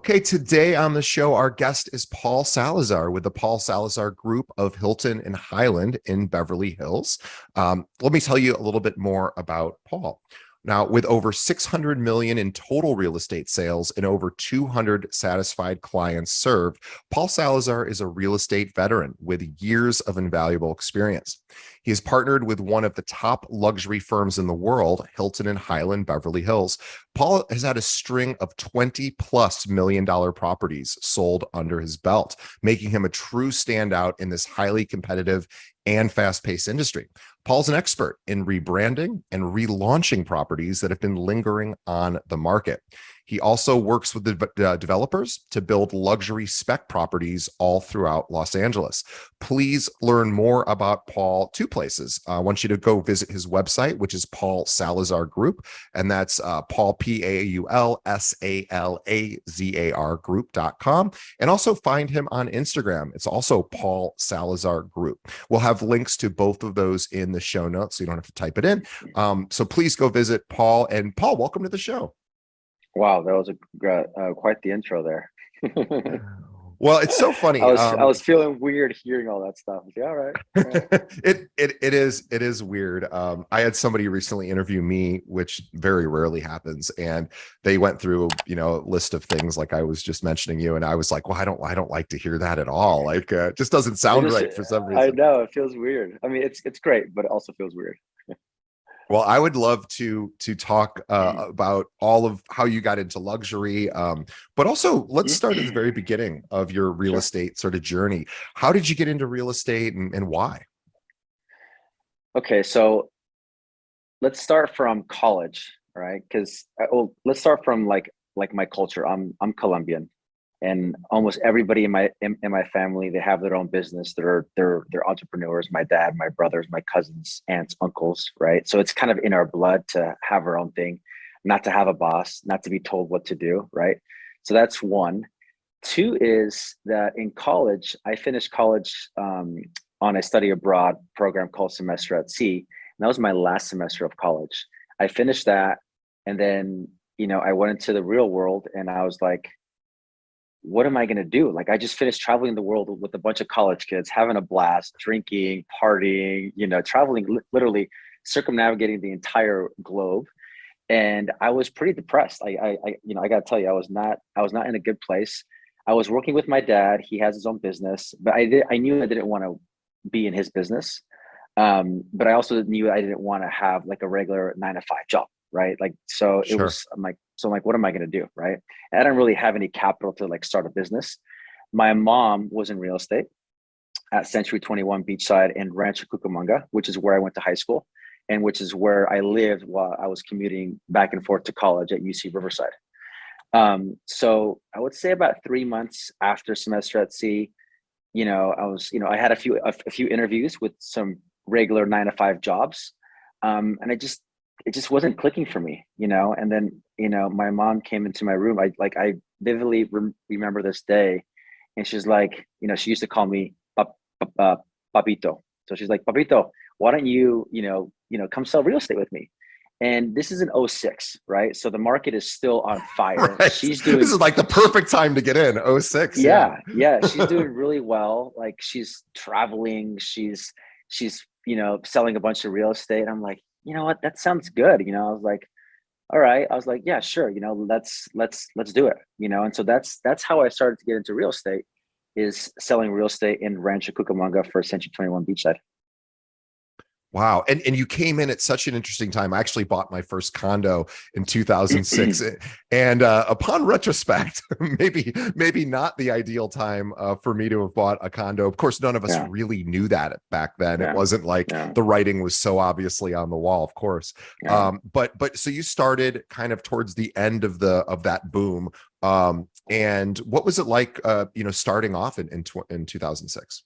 Okay, today on the show, our guest is Paul Salazar with the Paul Salazar Group of Hilton and Hyland in Beverly Hills. Let me tell you a little bit more about Paul. Now, with over 600 million in total real estate sales and over 200 satisfied clients served, Paul Salazar is a real estate veteran with years of invaluable experience. He has partnered with one of the top luxury firms in the world, Hilton and Hyland Beverly Hills. Paul has had a string of 20 plus million dollar properties sold under his belt, making him a true standout in this highly competitive and fast-paced industry. Paul's an expert in rebranding and relaunching properties that have been lingering on the market. He also works with the developers to build luxury spec properties all throughout Los Angeles. Please learn more about Paul two places. I want you to go visit his website, which is Paul Salazar Group, and that's Paul, PaulSalazar group.com. And also find him on Instagram. It's also Paul Salazar Group. We'll have links to both of those in the show notes, so you don't have to type it in. So please go visit Paul. And Paul, welcome to the show. Wow, that was quite the intro there. Well, it's so funny. I was feeling weird hearing all that stuff. Yeah, all right. It is weird. I had somebody recently interview me, which very rarely happens, and they went through a list of things like I was just mentioning you, and I was like, well, I don't like to hear that at all. Like, it just doesn't sound right for some reason. I know, it feels weird. I mean, it's great, but it also feels weird. Well, I would love to talk about all of how you got into luxury, but also let's start at the very beginning of your real estate sort of journey. How did you get into real estate and why? Okay, so let's start from college, right? Because let's start from like my culture. I'm Colombian, and almost everybody in my family, they have their own business. They're entrepreneurs. My dad, my brothers, my cousins, aunts, uncles, right? So it's kind of in our blood to have our own thing, not to have a boss, not to be told what to do, right? So that's one. Two is that in college, I finished college on a study abroad program called Semester at Sea. And that was my last semester of college. I finished that, and then I went into the real world, and I was like, what am I going to do? Like, I just finished traveling the world with a bunch of college kids, having a blast, drinking, partying, traveling, literally circumnavigating the entire globe. And I was pretty depressed. I got to tell you, I was not in a good place. I was working with my dad. He has his own business, but I knew I didn't want to be in his business. But I also knew I didn't want to have like a regular 9-to-5 job. Right. Like, so it was, I'm like, what am I going to do? Right. And I didn't really have any capital to like start a business. My mom was in real estate at Century 21 Beachside in Rancho Cucamonga, which is where I went to high school and which is where I lived while I was commuting back and forth to college at UC Riverside. So I would say about 3 months after Semester at Sea, I had a few interviews with some regular 9-to-5 jobs. And it just wasn't clicking for me, and then, my mom came into my room. I vividly remember this day, and she's like, she used to call me Papito. So she's like, Papito, why don't you, come sell real estate with me? And this is in '06, right? So the market is still on fire. Right. She's doing, this is like the perfect time to get in. '06. Yeah. She's doing really well. Like, she's traveling, she's selling a bunch of real estate. I'm like, you know what, that sounds good. I was like, all right. I was like, yeah, sure. Let's do it. And so that's how I started to get into real estate, is selling real estate in Rancho Cucamonga for Century 21 Beachside. Wow. And you came in at such an interesting time. I actually bought my first condo in 2006. And upon retrospect, maybe not the ideal time for me to have bought a condo. Of course, none of us really knew that back then. It wasn't like the writing was so obviously on the wall, of course. But so you started kind of towards the end of that boom. And what was it like, starting off in 2006?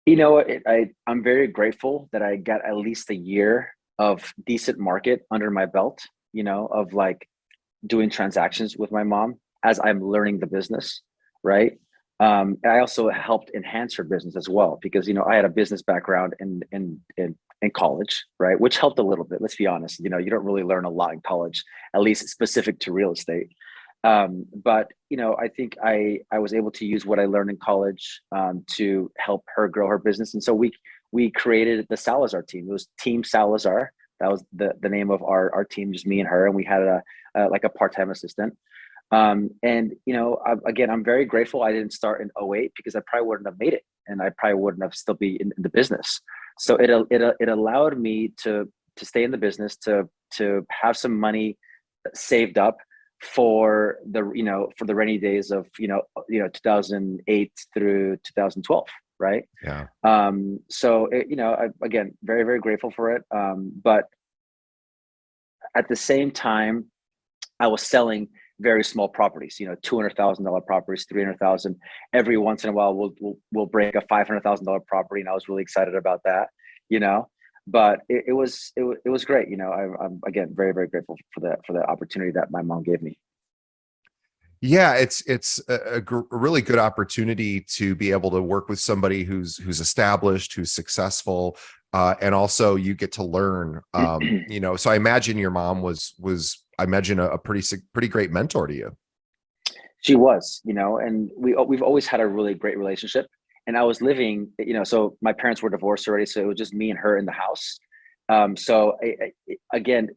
I'm very grateful that I got at least a year of decent market under my belt, of like doing transactions with my mom as I'm learning the business, right? I also helped enhance her business as well, because, I had a business background in college, right? Which helped a little bit. Let's be honest, you don't really learn a lot in college, at least specific to real estate. But I think I was able to use what I learned in college to help her grow her business. And so we created the Salazar team. It was Team Salazar. That was the name of our team, just me and her, and we had like a part-time assistant. And again, I'm very grateful I didn't start in '08 because I probably wouldn't have made it, and I probably wouldn't have still be in the business. So it allowed me to stay in the business, to have some money saved up for the rainy days of 2008 through 2012, right? Yeah. So again, very, very grateful for it. But at the same time, I was selling very small properties, $200,000 properties, 300,000. Every once in a while, we'll break a $500,000 property, and I was really excited about that, you know. But it was great, I'm again very, very grateful for that opportunity that my mom gave me. Yeah, it's a really good opportunity to be able to work with somebody who's established, who's successful, and also you get to learn. So I imagine your mom was I imagine a pretty great mentor to you. She was, and we've always had a really great relationship. And I was living, so my parents were divorced already, so it was just me and her in the house. So again,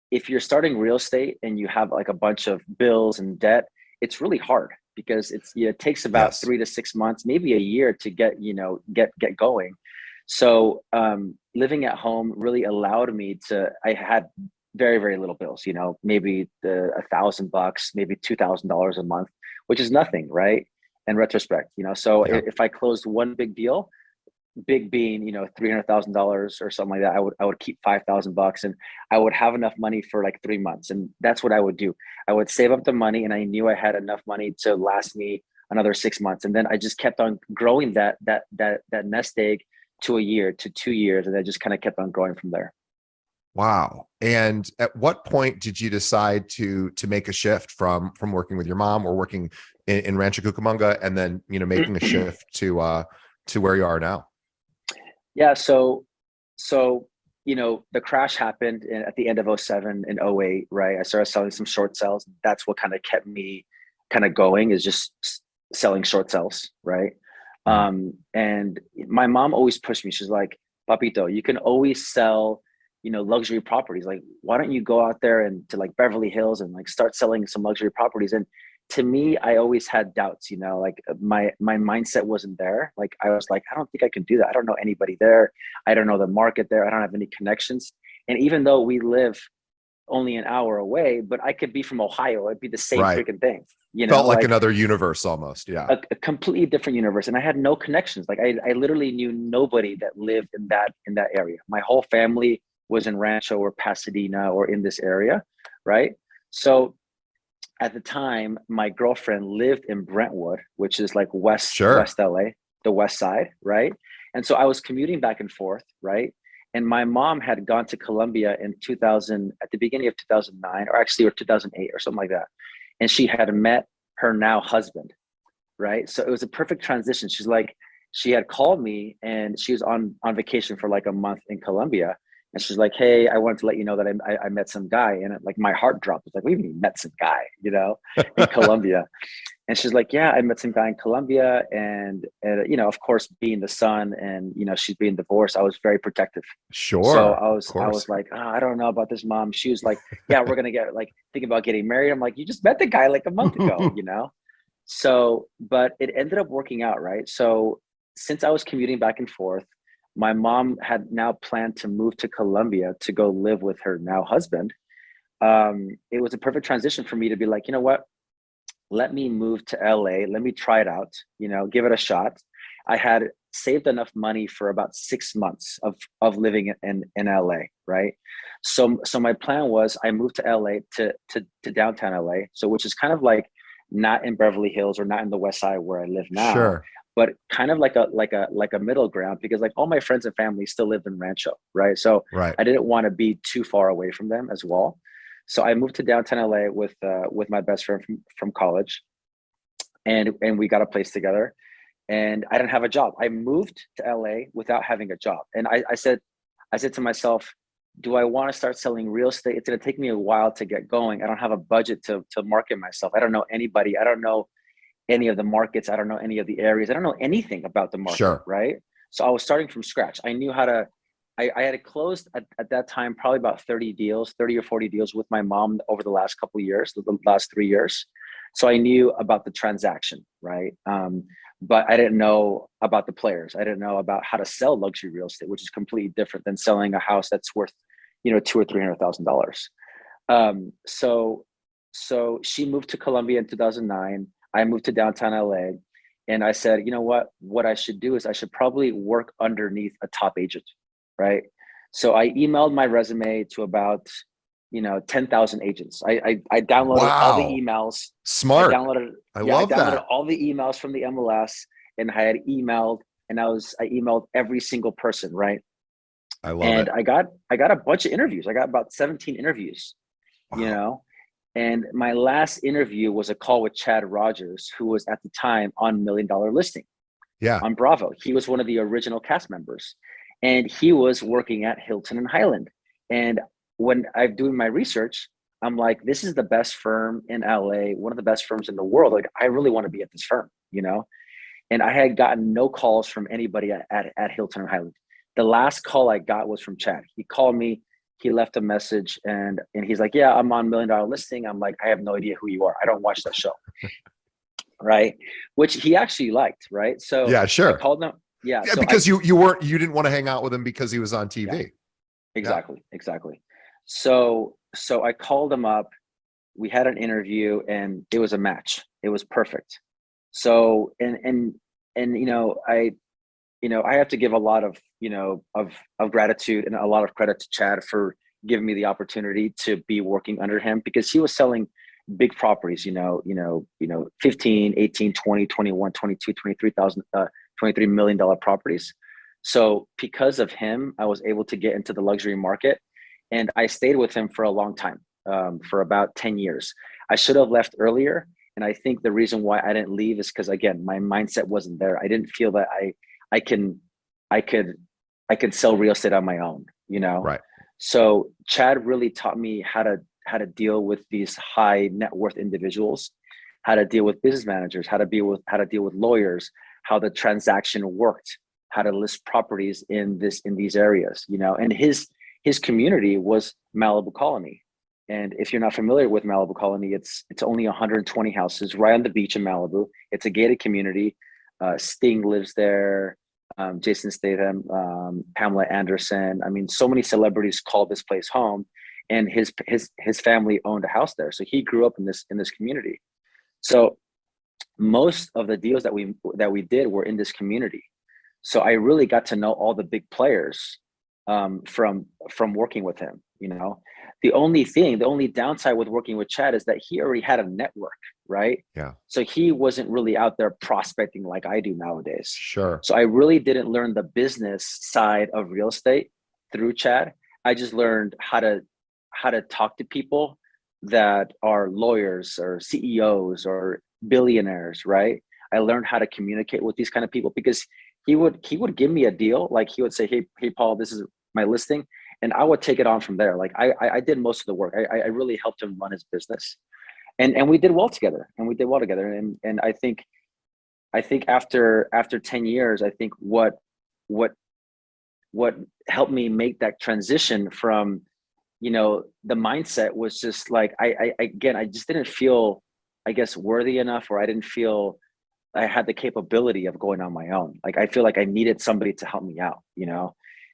if you're starting real estate and you have like a bunch of bills and debt, it's really hard because it takes about Yes. 3 to 6 months, maybe a year to get going. So living at home really allowed me I had very, very little bills, maybe $1,000, maybe $2,000 a month, which is nothing, right? In retrospect, so Yeah. if I closed one big deal, big being, $300,000 or something like that, I would keep $5,000, and I would have enough money for like 3 months. And that's what I would do. I would save up the money, and I knew I had enough money to last me another 6 months. And then I just kept on growing that nest egg to a year, to 2 years. And I just kind of kept on growing from there. Wow. And at what point did you decide to make a shift from working with your mom or working in Rancho Cucamonga, and then making a shift to where you are now? Yeah. So the crash happened at the end of '07 and '08, right? I started selling some short sales. That's what kind of kept me kind of going, is just selling short sales, right? Mm. And my mom always pushed me. She's like, Papito, you can always sell, luxury properties. Like, why don't you go out there and to like Beverly Hills and like start selling some luxury properties? And to me, I always had doubts, like my mindset wasn't there. Like, I was like, I don't think I can do that. I don't know anybody there. I don't know the market there. I don't have any connections. And even though we live only an hour away, but I could be from Ohio, it'd be the same Right. freaking thing, Felt like like another universe almost. Yeah. a completely different universe. And I had no connections. Like I literally knew nobody that lived in that area. My whole family was in Rancho or Pasadena or in this area, right? So at the time, my girlfriend lived in Brentwood, which is like Sure. West LA, the West Side, right? And so I was commuting back and forth, right? And my mom had gone to Colombia in 2000, at the beginning of 2009, or 2008 or something like that. And she had met her now husband, right? So it was a perfect transition. She had called me, and she was on vacation for like a month in Colombia. And she's like, "Hey, I wanted to let you know that I met some guy." And like my heart dropped. It's like, "We even met some guy, in Colombia." And she's like, "Yeah, I met some guy in Colombia." And of course, being the son, and she's being divorced, I was very protective. So Sure. Of I course. was like, "Oh, I don't know about this, mom." She was like, "Yeah, we're gonna get like thinking about getting married." I'm like, "You just met the guy like a month ago." So, but it ended up working out, right? So since I was commuting back and forth, my mom had now planned to move to Colombia to go live with her now husband. It was a perfect transition for me to be like, you know what? Let me move to LA. Let me try it out, give it a shot. I had saved enough money for about 6 months of living in LA, right? So my plan was I moved to LA to downtown LA. So which is kind of like not in Beverly Hills or not in the West Side where I live now, Sure. but kind of like a middle ground, because like all my friends and family still lived in Rancho, right? So Right. I didn't want to be too far away from them as well. So I moved to downtown LA with my best friend from college, and we got a place together. And I didn't have a job. I moved to LA without having a job, and I said to myself, do I want to start selling real estate? It's going to take me a while to get going. I don't have a budget to market myself. I don't know anybody. I don't know any of the markets. I don't know any of the areas. I don't know anything about the market, Sure. right? So I was starting from scratch. I knew how to, I had closed at that time, probably about 30 or 40 deals with my mom over the last couple of years, the last 3 years. So I knew about the transaction, right? But I didn't know about the players. I didn't know about how to sell luxury real estate, which is completely different than selling a house that's worth, $200,000 or $300,000. So she moved to Colombia in 2009. I moved to downtown LA, and I said, you know what? What I should do is I should probably work underneath a top agent, right? So I emailed my resume to about 10,000 agents. I downloaded all the Wow. emails. I Smart. downloaded I yeah, I love downloaded that. all the emails from the MLS, and I had emailed, and I emailed every single person, right? I love And it. I got a bunch of interviews. I got about 17 interviews, you Wow. know. And my last interview was a call with Chad Rogers, who was at the time on Million Dollar Listing Yeah. on Bravo. He was one of the original cast members, and he was working at Hilton and Highland. And when I'm doing my research, I'm like, this is the best firm in LA, one of the best firms in the world. Like, I really want to be at this firm. And I had gotten no calls from anybody at Hilton and Highland. The last call I got was from Chad. He called me, he left a message, and he's like, yeah, I'm on Million Dollar Listing. I'm like, I have no idea who you are. I don't watch that show. Right. Which he actually liked. Right. So Yeah, I sure. called him. Yeah. Yeah, So I, because you didn't want to hang out with him because he was on yeah, TV. Yeah. exactly. So I called him up. We had an interview, and it was a match. It was perfect. So, and I have to give a lot of of gratitude and a lot of credit to Chad for giving me the opportunity to be working under him, because he was selling big properties, 15, 18, 20, 21, 22, 23,000, $23 million properties. So because of him, I was able to get into the luxury market, and I stayed with him for a long time, for about 10 years. I should have left earlier. And I think the reason why I didn't leave is because, again, my mindset wasn't there. I didn't feel that I can I could I could sell real estate on my own. Right. So Chad really taught me how to deal with these high net worth individuals, how to deal with business managers, how to deal with lawyers, how the transaction worked, how to list properties in these areas. And his community was Malibu Colony. And if you're not familiar with Malibu Colony, it's only 120 houses right on the beach in Malibu. It's a gated community. Sting lives there. Jason Statham, Pamela Anderson. I mean, so many celebrities call this place home, and his family owned a house there. So he grew up in this community. So most of the deals that we did were in this community. So I really got to know all the big players, from working with him. The only downside with working with Chad is that he already had a network, right? Yeah. So he wasn't really out there prospecting like I do nowadays. Sure. So I really didn't learn the business side of real estate through Chad. I just learned how to talk to people that are lawyers or CEOs or billionaires, right? I learned how to communicate with these kind of people, because he would give me a deal. Like, he would say, hey Paul, this is my listing, and I would take it on from there. Like, I did most of the work. I really helped him run his business, and we did well together. And I think after 10 years, I think what what helped me make that transition from, the mindset was just like, again, I just didn't feel, I guess, worthy enough, or I didn't feel I had the capability of going on my own. Like, I feel like I needed somebody to help me out.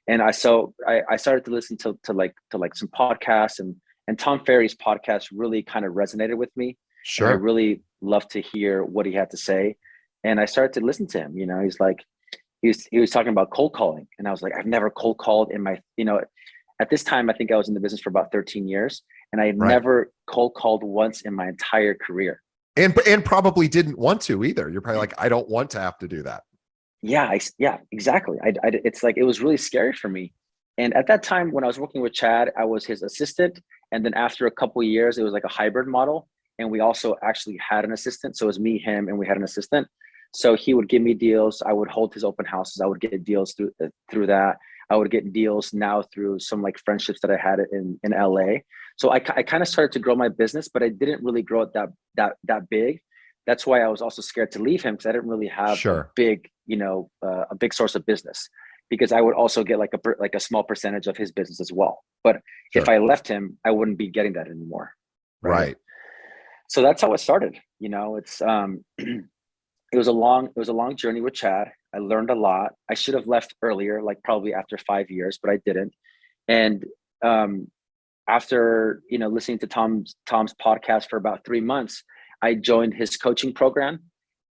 And I started to listen to some podcasts, and Tom Ferry's podcast really kind of resonated with me. And I Sure. really loved to hear what he had to say. And I started to listen to him. He was talking about cold calling. And I was like, I've never cold called at this time. I think I was in the business for about 13 years, and I had Right. never cold called once in my entire career. And probably didn't want to either. You're probably like, I don't want to have to do that. Yeah, exactly. It's like, it was really scary for me. And at that time, when I was working with Chad, I was his assistant. And then after a couple of years, it was like a hybrid model. And we also actually had an assistant. So it was me, him, and we had an assistant. So he would give me deals. I would hold his open houses. I would get deals through that. I would get deals now through some like friendships that I had in LA. So I kind of started to grow my business, but I didn't really grow it that big. That's why I was also scared to leave him, because I didn't really have a Sure. big, a big source of business, because I would also get like a small percentage of his business as well. But if Sure. I left him, I wouldn't be getting that anymore, right? Right. So that's how it started. It's it was a long journey with Chad. I learned a lot. I should have left earlier, like probably after 5 years, but I didn't. And after listening to Tom's podcast for about 3 months, I joined his coaching program.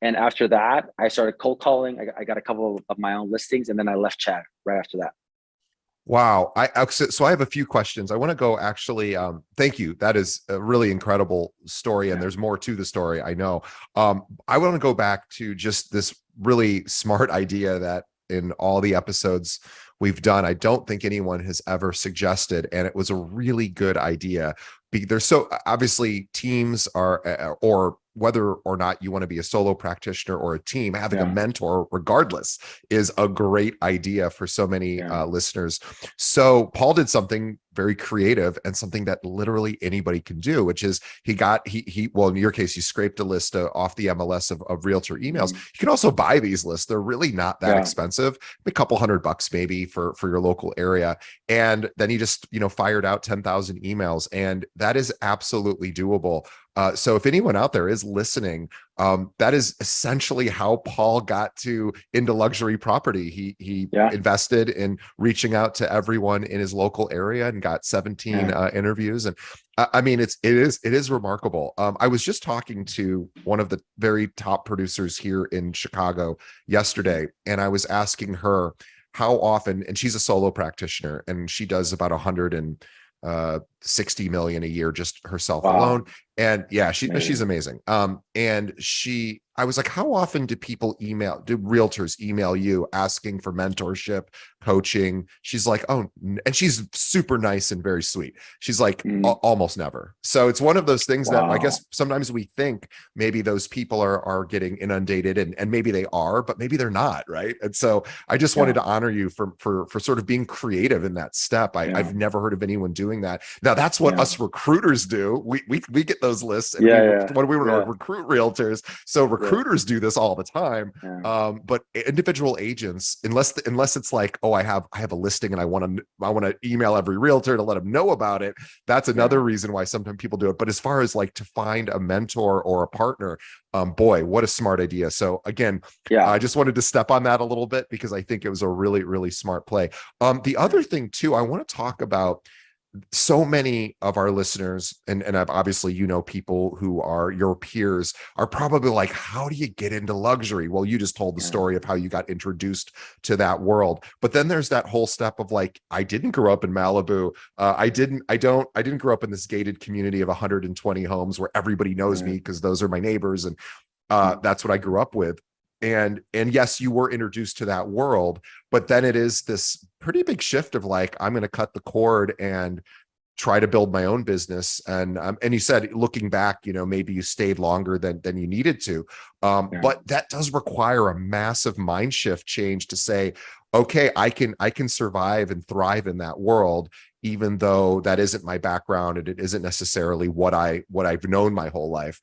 And after that, I started cold calling. I got a couple of my own listings, and then I left Chad right after that. Wow. So I have a few questions. I want to go actually. Thank you. That is a really incredible story, and Yeah. there's more to the story, I know. I want to go back to just this really smart idea that in all the episodes we've done, I don't think anyone has ever suggested, and it was a really good idea. There's so obviously teams are, or whether or not you want to be a solo practitioner or a team, having a Yeah. mentor, regardless, is a great idea for so many Yeah. listeners. So Paul did something very creative and something that literally anybody can do, which is well, in your case, you scraped a list off the MLS of realtor emails. Mhm. You can also buy these lists. They're really not that Yeah. expensive, a couple $100 maybe for your local area. And then he just, fired out 10,000 emails, and that is absolutely doable. So if anyone out there is listening, that is essentially how Paul got into luxury property. He Yeah. invested in reaching out to everyone in his local area and got 17 Yeah. interviews. And I mean, it is remarkable. I was just talking to one of the very top producers here in Chicago yesterday, and I was asking her how often, and she's a solo practitioner, and she does about 160 million a year just herself alone. Wow. And yeah, That's she's amazing. amazing. And I was like, how often do realtors email you asking for mentorship, coaching? She's like, oh, and she's super nice and very sweet. She's like, Mhm. almost never. So it's one of those things that I Wow. guess sometimes we think maybe those people are getting inundated, and maybe they are, but maybe they're not, right? And so I just wanted Yeah. to honor you for sort of being creative in that step. Yeah. I've never heard of anyone doing that. Now that's what Yeah. us recruiters do. We get those lists, and Yeah. Yeah. when we want to Yeah. recruit realtors. So Yeah. recruiters do this all the time. Yeah. But individual agents, unless it's like, oh, I have a listing and I want to email every realtor to let them know about it. That's Yeah. another reason why sometimes people do it. But as far as like to find a mentor or a partner, boy, what a smart idea. So again, Yeah. I just wanted to step on that a little bit because I think it was a really, really smart play. The Yeah. other thing too, I want to talk about so many of our listeners, and I've obviously, people who are your peers are probably like, how do you get into luxury? Well, you just told the Yeah. story of how you got introduced to that world, but then there's that whole step of like, I didn't grow up in Malibu. I didn't grow up in this gated community of 120 homes where everybody knows me Right. because those are my neighbors, and Mhm. that's what I grew up with. And yes, you were introduced to that world, but then it is this pretty big shift of like, I'm going to cut the cord and try to build my own business. And you said, looking back, maybe you stayed longer than you needed to, Yeah. but that does require a massive mind shift change to say, okay, I can survive and thrive in that world, even though that isn't my background and it isn't necessarily what I've known my whole life.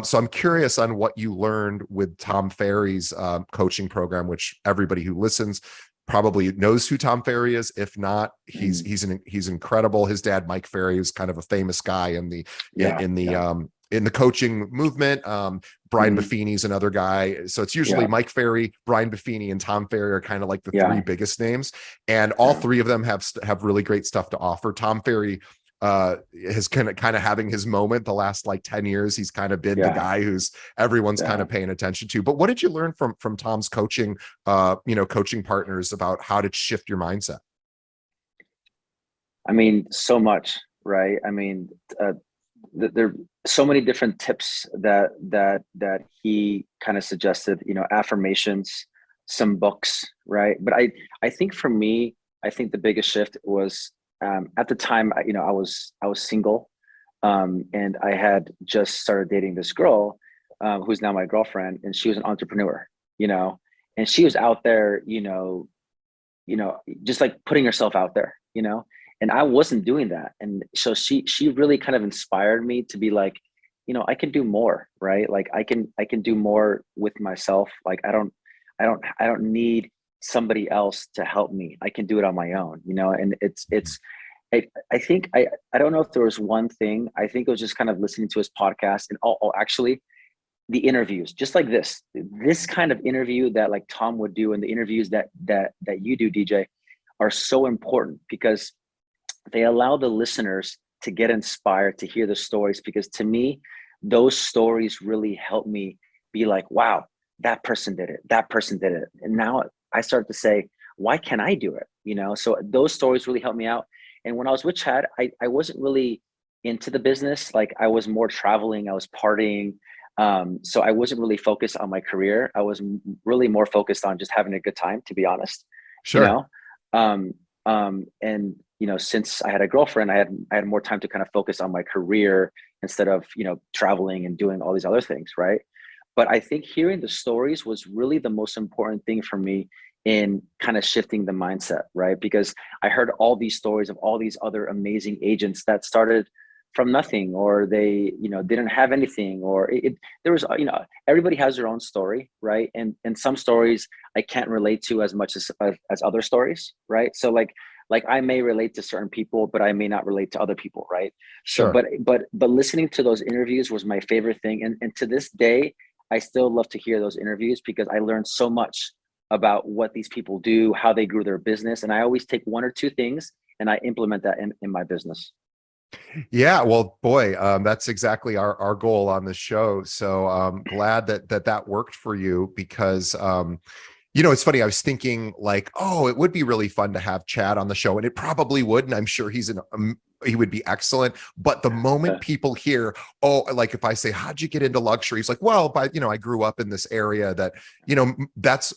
So I'm curious on what you learned with Tom Ferry's coaching program, which everybody who listens probably knows who Tom Ferry is. If not, Mhm. he's incredible. His dad, Mike Ferry, is kind of a famous guy in the Yeah. Yeah. in the coaching movement. Brian Mhm. Buffini's another guy. So it's usually Yeah. Mike Ferry, Brian Buffini, and Tom Ferry are kind of like the three Yeah. biggest names. And all Yeah. three of them have really great stuff to offer. Tom Ferry has kind of having his moment the last like 10 years. He's kind of been the Yeah. guy who's everyone's kind Yeah. of paying attention to. But what did you learn from Tom's coaching, coaching partners about how to shift your mindset? I mean, so much, right? I mean, there are so many different tips that he kind of suggested. Affirmations, some books, right? But I think for me, I think the biggest shift was at the time. I was single, and I had just started dating this girl, who's now my girlfriend, and she was an entrepreneur. You know, and she was out there, just like putting herself out there, and I wasn't doing that. And so she really kind of inspired me to be like, I can do more, right? Like I can do more with myself. Like I don't need somebody else to help me. I can do it on my own, and I think I don't know if there was one thing. I think it was just kind of listening to his podcast and actually the interviews, just like this kind of interview that like Tom would do, and the interviews that you do, DJ, are so important because they allow the listeners to get inspired to hear the stories. Because to me, those stories really help me be like, wow, that person did it. That person did it. And now I start to say, why can't I do it? So those stories really helped me out. And when I was with Chad, I wasn't really into the business. Like I was more traveling, I was partying. So I wasn't really focused on my career. I was really more focused on just having a good time, to be honest, you Sure. know? And since I had a girlfriend, I had more time to kind of focus on my career instead of, traveling and doing all these other things. Right. But I think hearing the stories was really the most important thing for me in kind of shifting the mindset, right? Because I heard all these stories of all these other amazing agents that started from nothing, or they, didn't have anything, or there was, everybody has their own story, right? And some stories I can't relate to as much as other stories, right? So like I may relate to certain people, but I may not relate to other people, right? So, Sure. but listening to those interviews was my favorite thing, and to this day, I still love to hear those interviews because I learned so much about what these people do, how they grew their business, and I always take one or two things and I implement that in my business. Yeah, well, boy, that's exactly our goal on the show. So glad that worked for you because it's funny. I was thinking like, oh, it would be really fun to have Chad on the show, and it probably would, and I'm sure he would be excellent. But the moment Yeah. people hear, oh, like if I say, how'd you get into luxury? It's like, well, I grew up in this area that, that's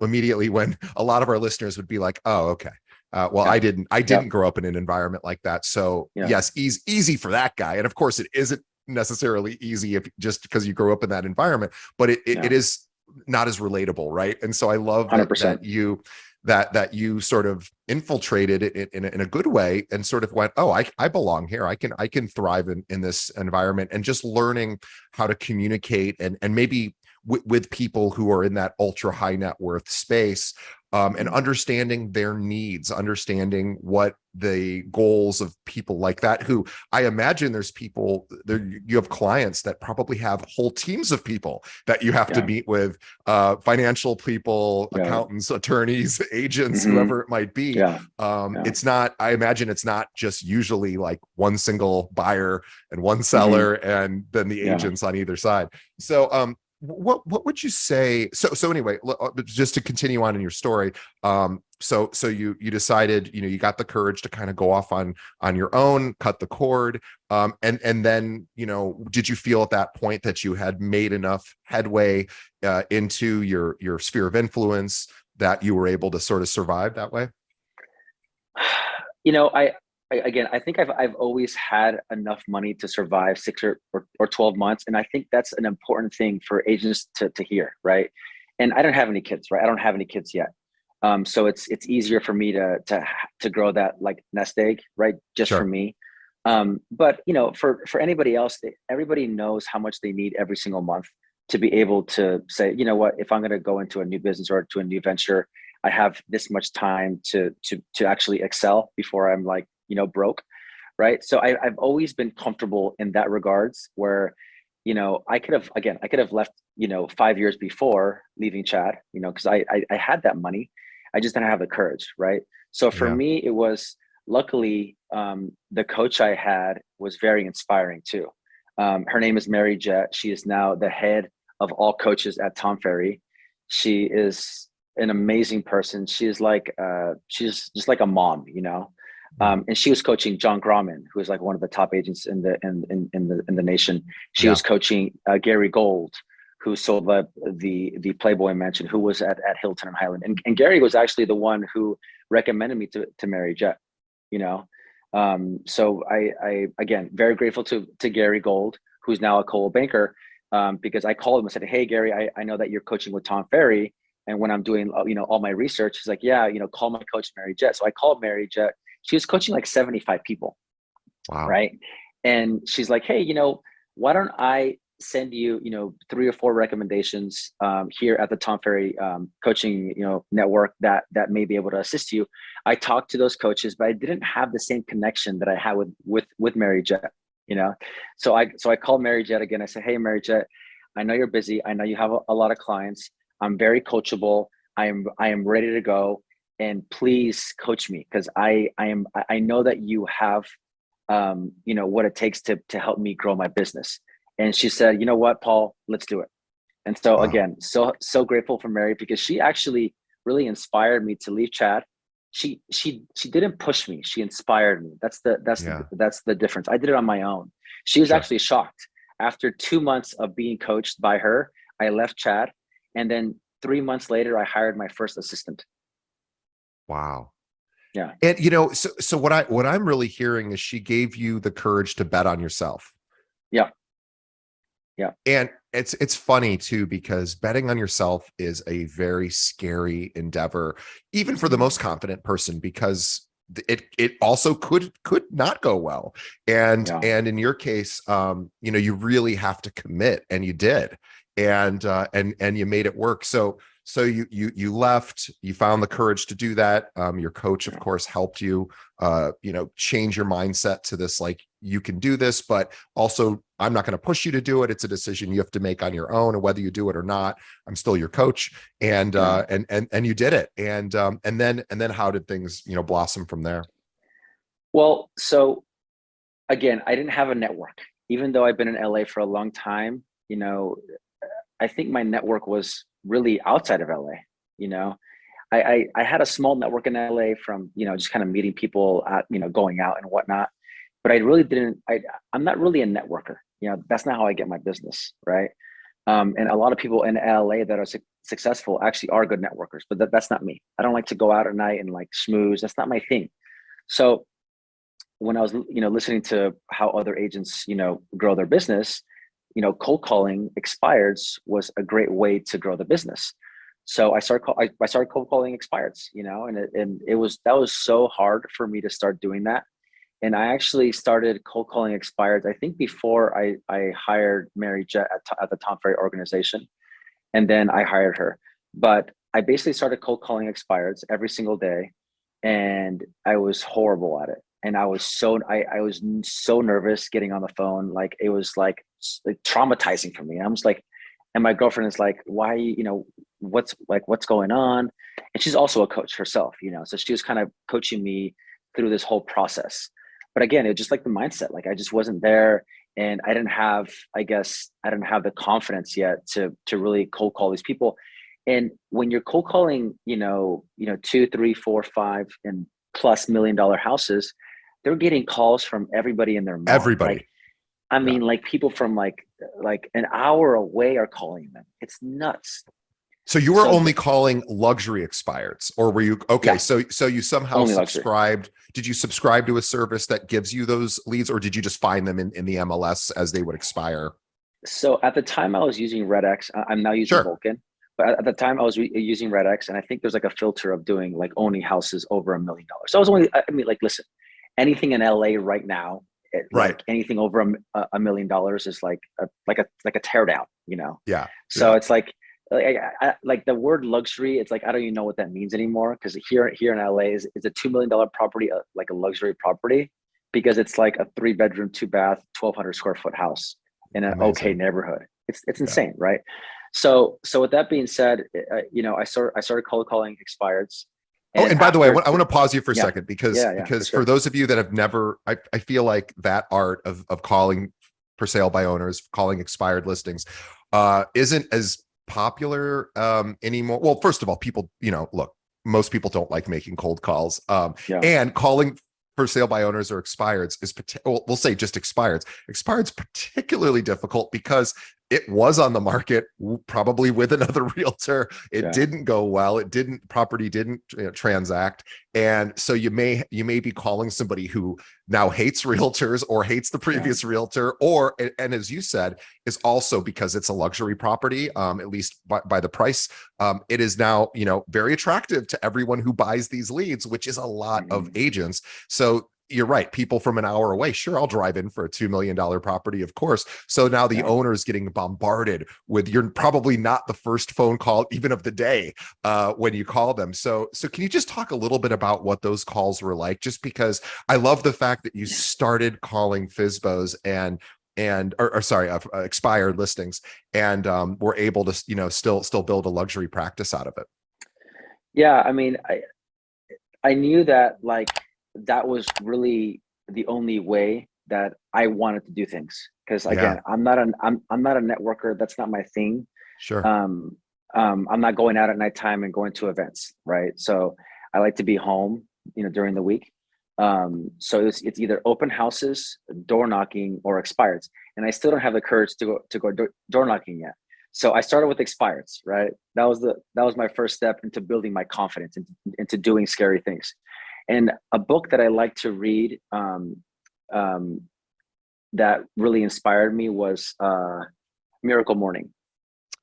immediately when a lot of our listeners would be like, oh, okay. Well, Yeah. I Yeah. didn't grow up in an environment like that. So Yeah. yes, easy for that guy. And of course it isn't necessarily easy if just because you grew up in that environment, but it Yeah. is not as relatable. Right. And so I love that, 100%. that you sort of infiltrated it in a good way and sort of went, oh, I belong here. I can thrive in this environment, and just learning how to communicate and maybe with people who are in that ultra high net worth space, and understanding their needs, understanding what the goals of people like that, who I imagine there's people there, you have clients that probably have whole teams of people that you have to Yeah. meet with, financial people, Yeah. accountants, attorneys, agents, Hmm. whoever it might be. Yeah. Yeah. It's not, I imagine it's not just usually like one single buyer and one Hmm. seller and then the Yeah. agents on either side. So what would you say, so anyway, just to continue on in your story, so you decided, you got the courage to kind of go off on your own, cut the cord, and then, did you feel at that point that you had made enough headway into your sphere of influence that you were able to sort of survive that way? You know, again, I think I've always had enough money to survive 6 or 12 months, and I think that's an important thing for agents to hear, right? And I don't have any kids, right? I don't have any kids yet, so it's easier for me to grow that like nest egg, right? Just for Sure. me. But for anybody else, everybody knows how much they need every single month to be able to say, you know what, if I'm going to go into a new business or to a new venture, I have this much time to actually excel before I'm like, broke, right? So I've always been comfortable in that regards where, I could have left, 5 years before leaving Chad, because I had that money. I just didn't have the courage, right? So for Yeah. me, it was luckily the coach I had was very inspiring too. Her name is Mary Jett. She is now the head of all coaches at Tom Ferry. She is an amazing person. She's just like a mom, and she was coaching John Grauman, who is like one of the top agents in the nation. She Yeah. was coaching Gary Gold, who sold the Playboy Mansion, who was at Hilton Hyland, and Gary was actually the one who recommended me to Mary Jett, you know. So I again very grateful to Gary Gold, who's now a Coldwell Banker, because I called him and said, "Hey Gary, I know that you're coaching with Tom Ferry, And when I'm doing, all my research, she's like, yeah, call my coach, Mary Jet. So I called Mary Jet. She was coaching like 75 people. Wow. Right. And she's like, hey, why don't I send you, 3 or 4 recommendations here at the Tom Ferry coaching, network that may be able to assist you. I talked to those coaches, but I didn't have the same connection that I had with Mary Jet, So I called Mary Jet again. I said, hey, Mary Jet, I know you're busy. I know you have a lot of clients. I'm very coachable. I am ready to go. And please coach me, because I know that you have what it takes to help me grow my business. And she said, you know what, Paul, let's do it. And so Wow. again, so grateful for Mary, because she actually really inspired me to leave Chad. She didn't push me. She inspired me. That's the difference. I did it on my own. She was Sure. actually shocked. After 2 months of being coached by her, I left Chad. And then 3 months later, I hired my first assistant. Wow. Yeah. And so what I'm really hearing is she gave you the courage to bet on yourself. Yeah. Yeah. And it's funny too, because betting on yourself is a very scary endeavor, even for the most confident person, because it also could not go well. And in your case, you really have to commit, and you did. And you made it work. So you left, you found the courage to do that. Your coach, of course, helped you, change your mindset to this, like, you can do this, but also I'm not going to push you to do it. It's a decision you have to make on your own, and whether you do it or not, I'm still your coach. And you did it. And then how did things, blossom from there? Well, so again, I didn't have a network, even though I've been in LA for a long time. I think my network was really outside of LA. I had a small network in LA from, just kind of meeting people at, going out and whatnot. But I really didn't, I'm not really a networker. That's not how I get my business. Right. And a lot of people in LA that are successful actually are good networkers, but that's not me. I don't like to go out at night and like schmooze. That's not my thing. So when I was, listening to how other agents, grow their business, cold calling expireds was a great way to grow the business. So I started cold calling expireds, and that was so hard for me to start doing that. And I actually started cold calling expireds, I think, before I hired Mary Jet at the Tom Ferry organization. And then I hired her. But I basically started cold calling expireds every single day. And I was horrible at it. And I was so nervous getting on the phone. Like, it was like traumatizing for me. I was like, and my girlfriend is like, why, what's going on? And she's also a coach herself, so she was kind of coaching me through this whole process. But again, it was just like the mindset, like I just wasn't there, and I didn't have the confidence yet to really cold call these people. And when you're cold calling, 2, 3, 4, 5 and plus $1 million houses, they're getting calls from everybody and their mom. Everybody. Like people from like an hour away are calling them. It's nuts. So you were only calling luxury expireds, or were you okay? Yeah. So you somehow only subscribed. Luxury. Did you subscribe to a service that gives you those leads, or did you just find them in the MLS as they would expire? So at the time I was using RedX. I'm now using Vulcan, but at the time I was using RedX, and I think there's like a filter of doing like only houses over $1 million. So I was only, listen, anything in LA right now, like anything over $1 million is like a teardown, Yeah. So it's like the word luxury. It's like, I don't even know what that means anymore, because here in LA is a $2 million property like a luxury property, because it's like a 3-bedroom, 2-bath, 1,200 square foot house in an okay neighborhood. It's insane, right? So with that being said, I started cold calling expireds. And by the way, I want to pause you for a second, because for those of you that have never, I feel like that art of calling for sale by owners, calling expired listings, isn't as popular anymore. Well, first of all, people, look, most people don't like making cold calls, and calling for sale by owners or expireds is, we'll say just expireds particularly difficult, because it was on the market probably with another realtor. It Yeah. didn't go well. Property didn't transact. And so you may be calling somebody who now hates realtors or hates the Yeah. previous realtor, or, and as you said, is also because it's a luxury property, at least by the price. It is now, very attractive to everyone who buys these leads, which is a lot of Mhm. agents. So you're right. People from an hour away, sure, I'll drive in for a $2 million property, of course. So now the Yeah. owner is getting bombarded with, you're probably not the first phone call even of the day when you call them. So can you just talk a little bit about what those calls were like? Just because I love the fact that you started calling FSBOs or sorry, expired listings, and were able to, still build a luxury practice out of it. Yeah. I mean, I knew that like that was really the only way that I wanted to do things. Because Yeah, again, I'm not a networker. That's not my thing. sure. Um, I'm not going out at nighttime and going to events, right? So I like to be home, during the week. So it's either open houses, door knocking, or expireds. And I still don't have the courage to go door knocking yet. So I started with expireds, right? That was my first step into building my confidence into doing scary things. And a book that I like to read um, that really inspired me was Miracle Morning.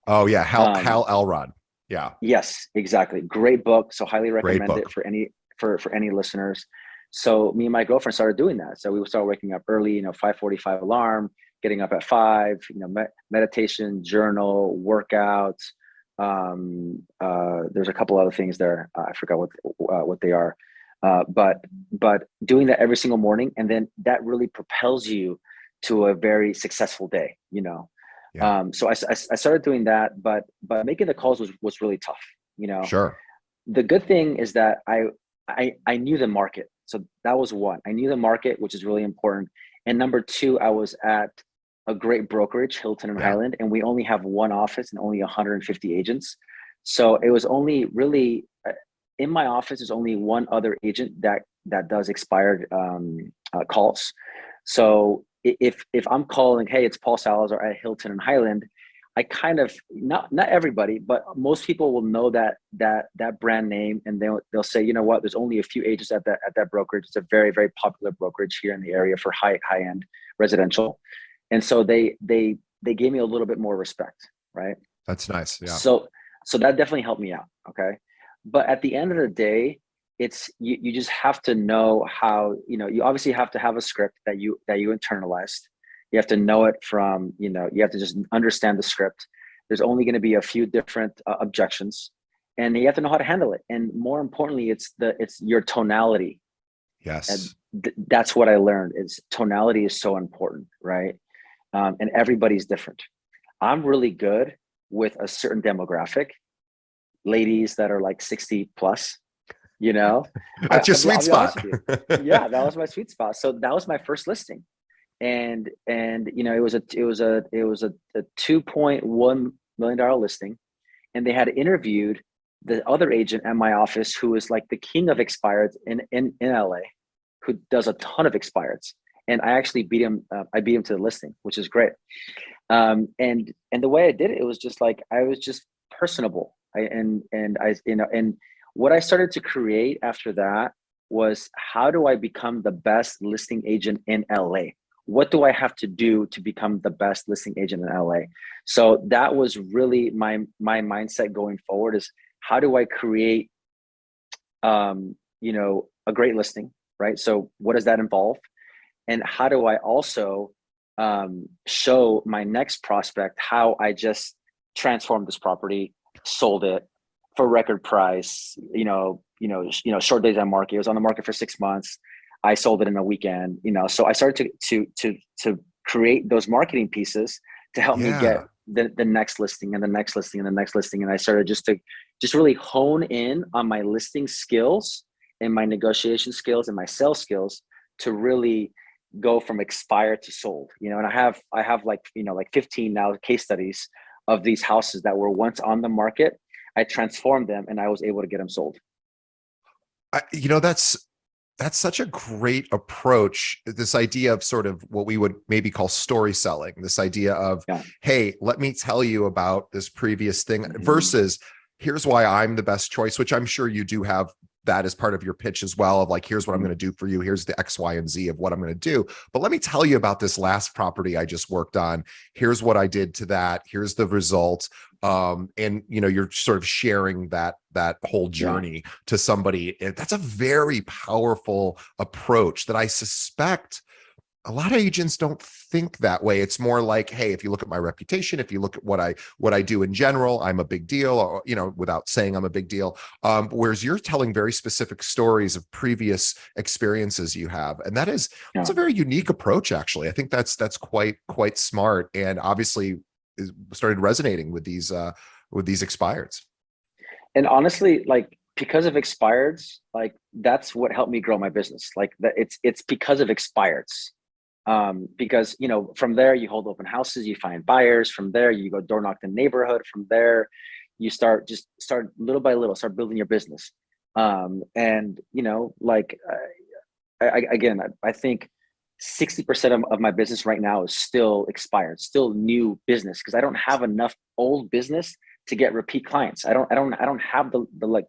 Oh yeah, Hal Um, Elrod. Yeah, yes, exactly. Great book. So highly great recommend it book. for any listeners. So me and my girlfriend started doing that. So we would start waking up early, 5:45 alarm, getting up at 5, meditation, journal, workouts. There's a couple other things there. I forgot what they are. But doing that every single morning, and then that really propels you to a very successful day. Yeah, So I started doing that, but making the calls was really tough. You know, sure. the good thing is that I knew the market, so that was one. I knew the market, which is really important. And number two, I was at a great brokerage, Hilton and Yeah, Highland, and we only have one office and only 150 agents. So it was only really in my office. There's only one other agent that does expired calls. So if I'm calling, hey, it's Paul Salazar at Hilton and Highland, I kind of not everybody, but most people will know that brand name, and they'll say, you know what, there's only a few agents at that brokerage. It's a very very popular brokerage here in the area for high end residential, and so they gave me a little bit more respect, right? that's nice. Yeah, So that definitely helped me out. Okay. But at the end of the day, it's you just have to know how, you obviously have to have a script that you internalized. You have to know it from, you have to just understand the script. There's only going to be a few different objections, and you have to know how to handle it. And more importantly, it's your tonality. And yes, that's what I learned is tonality is so important, right? And everybody's different. I'm really good with a certain demographic, ladies that are like 60 plus, you know. that's your I'll sweet be honest spot. with you. Yeah, that was my sweet spot. So that was my first listing. And it was a $2.1 million listing. And they had interviewed the other agent at my office who is like the king of expireds in LA, who does a ton of expireds. And I actually beat him. I beat him to the listing, which is great. And the way I did it, it was just like I was just personable. And what I started to create after that was, how do I become the best listing agent in LA? What do I have to do to become the best listing agent in LA? So that was really my mindset going forward, is how do I create a great listing, right? So what does that involve? And how do I also show my next prospect how I just transformed this property, sold it for record price, short days on market. It was on the market for 6 months. I sold it in a weekend, so I started to create those marketing pieces to help me get Yeah, the next listing and the next listing and the next listing. And I started just really hone in on my listing skills and my negotiation skills and my sales skills to really go from expired to sold. And I have like 15 now case studies of these houses that were once on the market. I transformed them and I was able to get them sold. that's that's such a great approach. This idea of sort of what we would maybe call story selling, this idea of, Yeah. hey, let me tell you about this previous thing Mhm. versus here's why I'm the best choice, which I'm sure you do have that as part of your pitch as well, of like, here's what I'm Mhm. going to do for you. Here's the X, Y, and Z of what I'm going to do. But let me tell you about this last property I just worked on. Here's what I did to that. Here's the result. And you're sort of sharing that whole Yeah. journey to somebody. That's a very powerful approach that I suspect a lot of agents don't think that way. It's more like, hey, if you look at my reputation, if you look at what I do in general, I'm a big deal, or without saying I'm a big deal. Whereas you're telling very specific stories of previous experiences you have, and that's Yeah. a very unique approach. Actually, I think that's quite smart, and obviously started resonating with these expireds. And honestly, like because of expireds, like that's what helped me grow my business. Like that it's because of expireds. Because from there you hold open houses, you find buyers. From there you go door knock the neighborhood. From there you start little by little, start building your business. And like again, I think 60% of my business right now is still expired, still new business, because I don't have enough old business to get repeat clients. I don't have the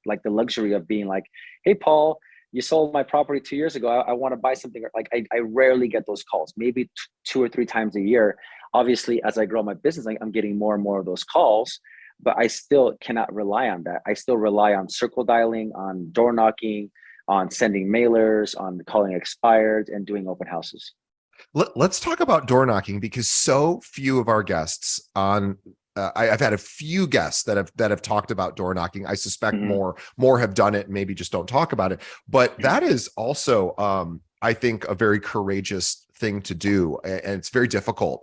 like the luxury of being like, hey Paul, you sold my property 2 years ago. I want to buy something. Like I rarely get those calls, maybe 2 or 3 times a year. Obviously, as I grow my business, I'm getting more and more of those calls, but I still cannot rely on that. I still rely on circle dialing, on door knocking, on sending mailers, on calling expired, and doing open houses. Let's talk about door knocking because so few of our guests on I've had a few guests that have talked about door knocking. I suspect Mhm. more have done it and maybe just don't talk about it. But that is also, I think, a very courageous thing to do, and it's very difficult.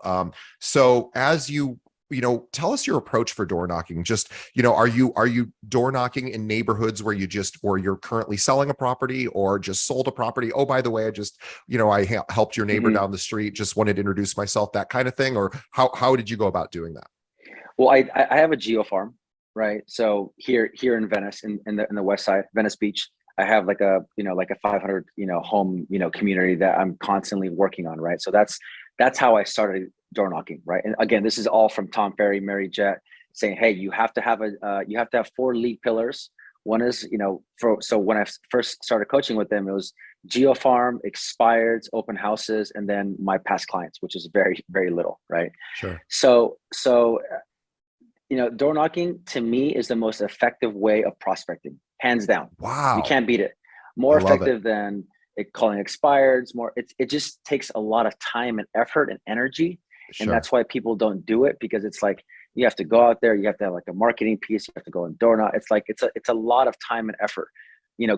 So as tell us your approach for door knocking. Just, are you door knocking in neighborhoods where you're currently selling a property or just sold a property? Oh, by the way, I helped your neighbor Mhm. down the street, just wanted to introduce myself, that kind of thing. Or how did you go about doing that? Well, I have a geo farm, right? So here in Venice, in the West Side, Venice Beach, I have like a 500 home community that I'm constantly working on, right? So that's how I started door knocking, right? And again, this is all from Tom Ferry, Mary Jet, saying, hey, you have to have four lead pillars. One is so when I first started coaching with them, it was geo farm, expireds, open houses, and then my past clients, which is very very little, right? Sure. So door knocking to me is the most effective way of prospecting, hands down. You Wow. can't beat it. I More love it. effective than calling expireds. It just takes a lot of time and effort and energy, and Sure. that's why people don't do it, because it's like you have to go out there, you have to have like a marketing piece, you have to go and door knock. It's like it's a lot of time and effort.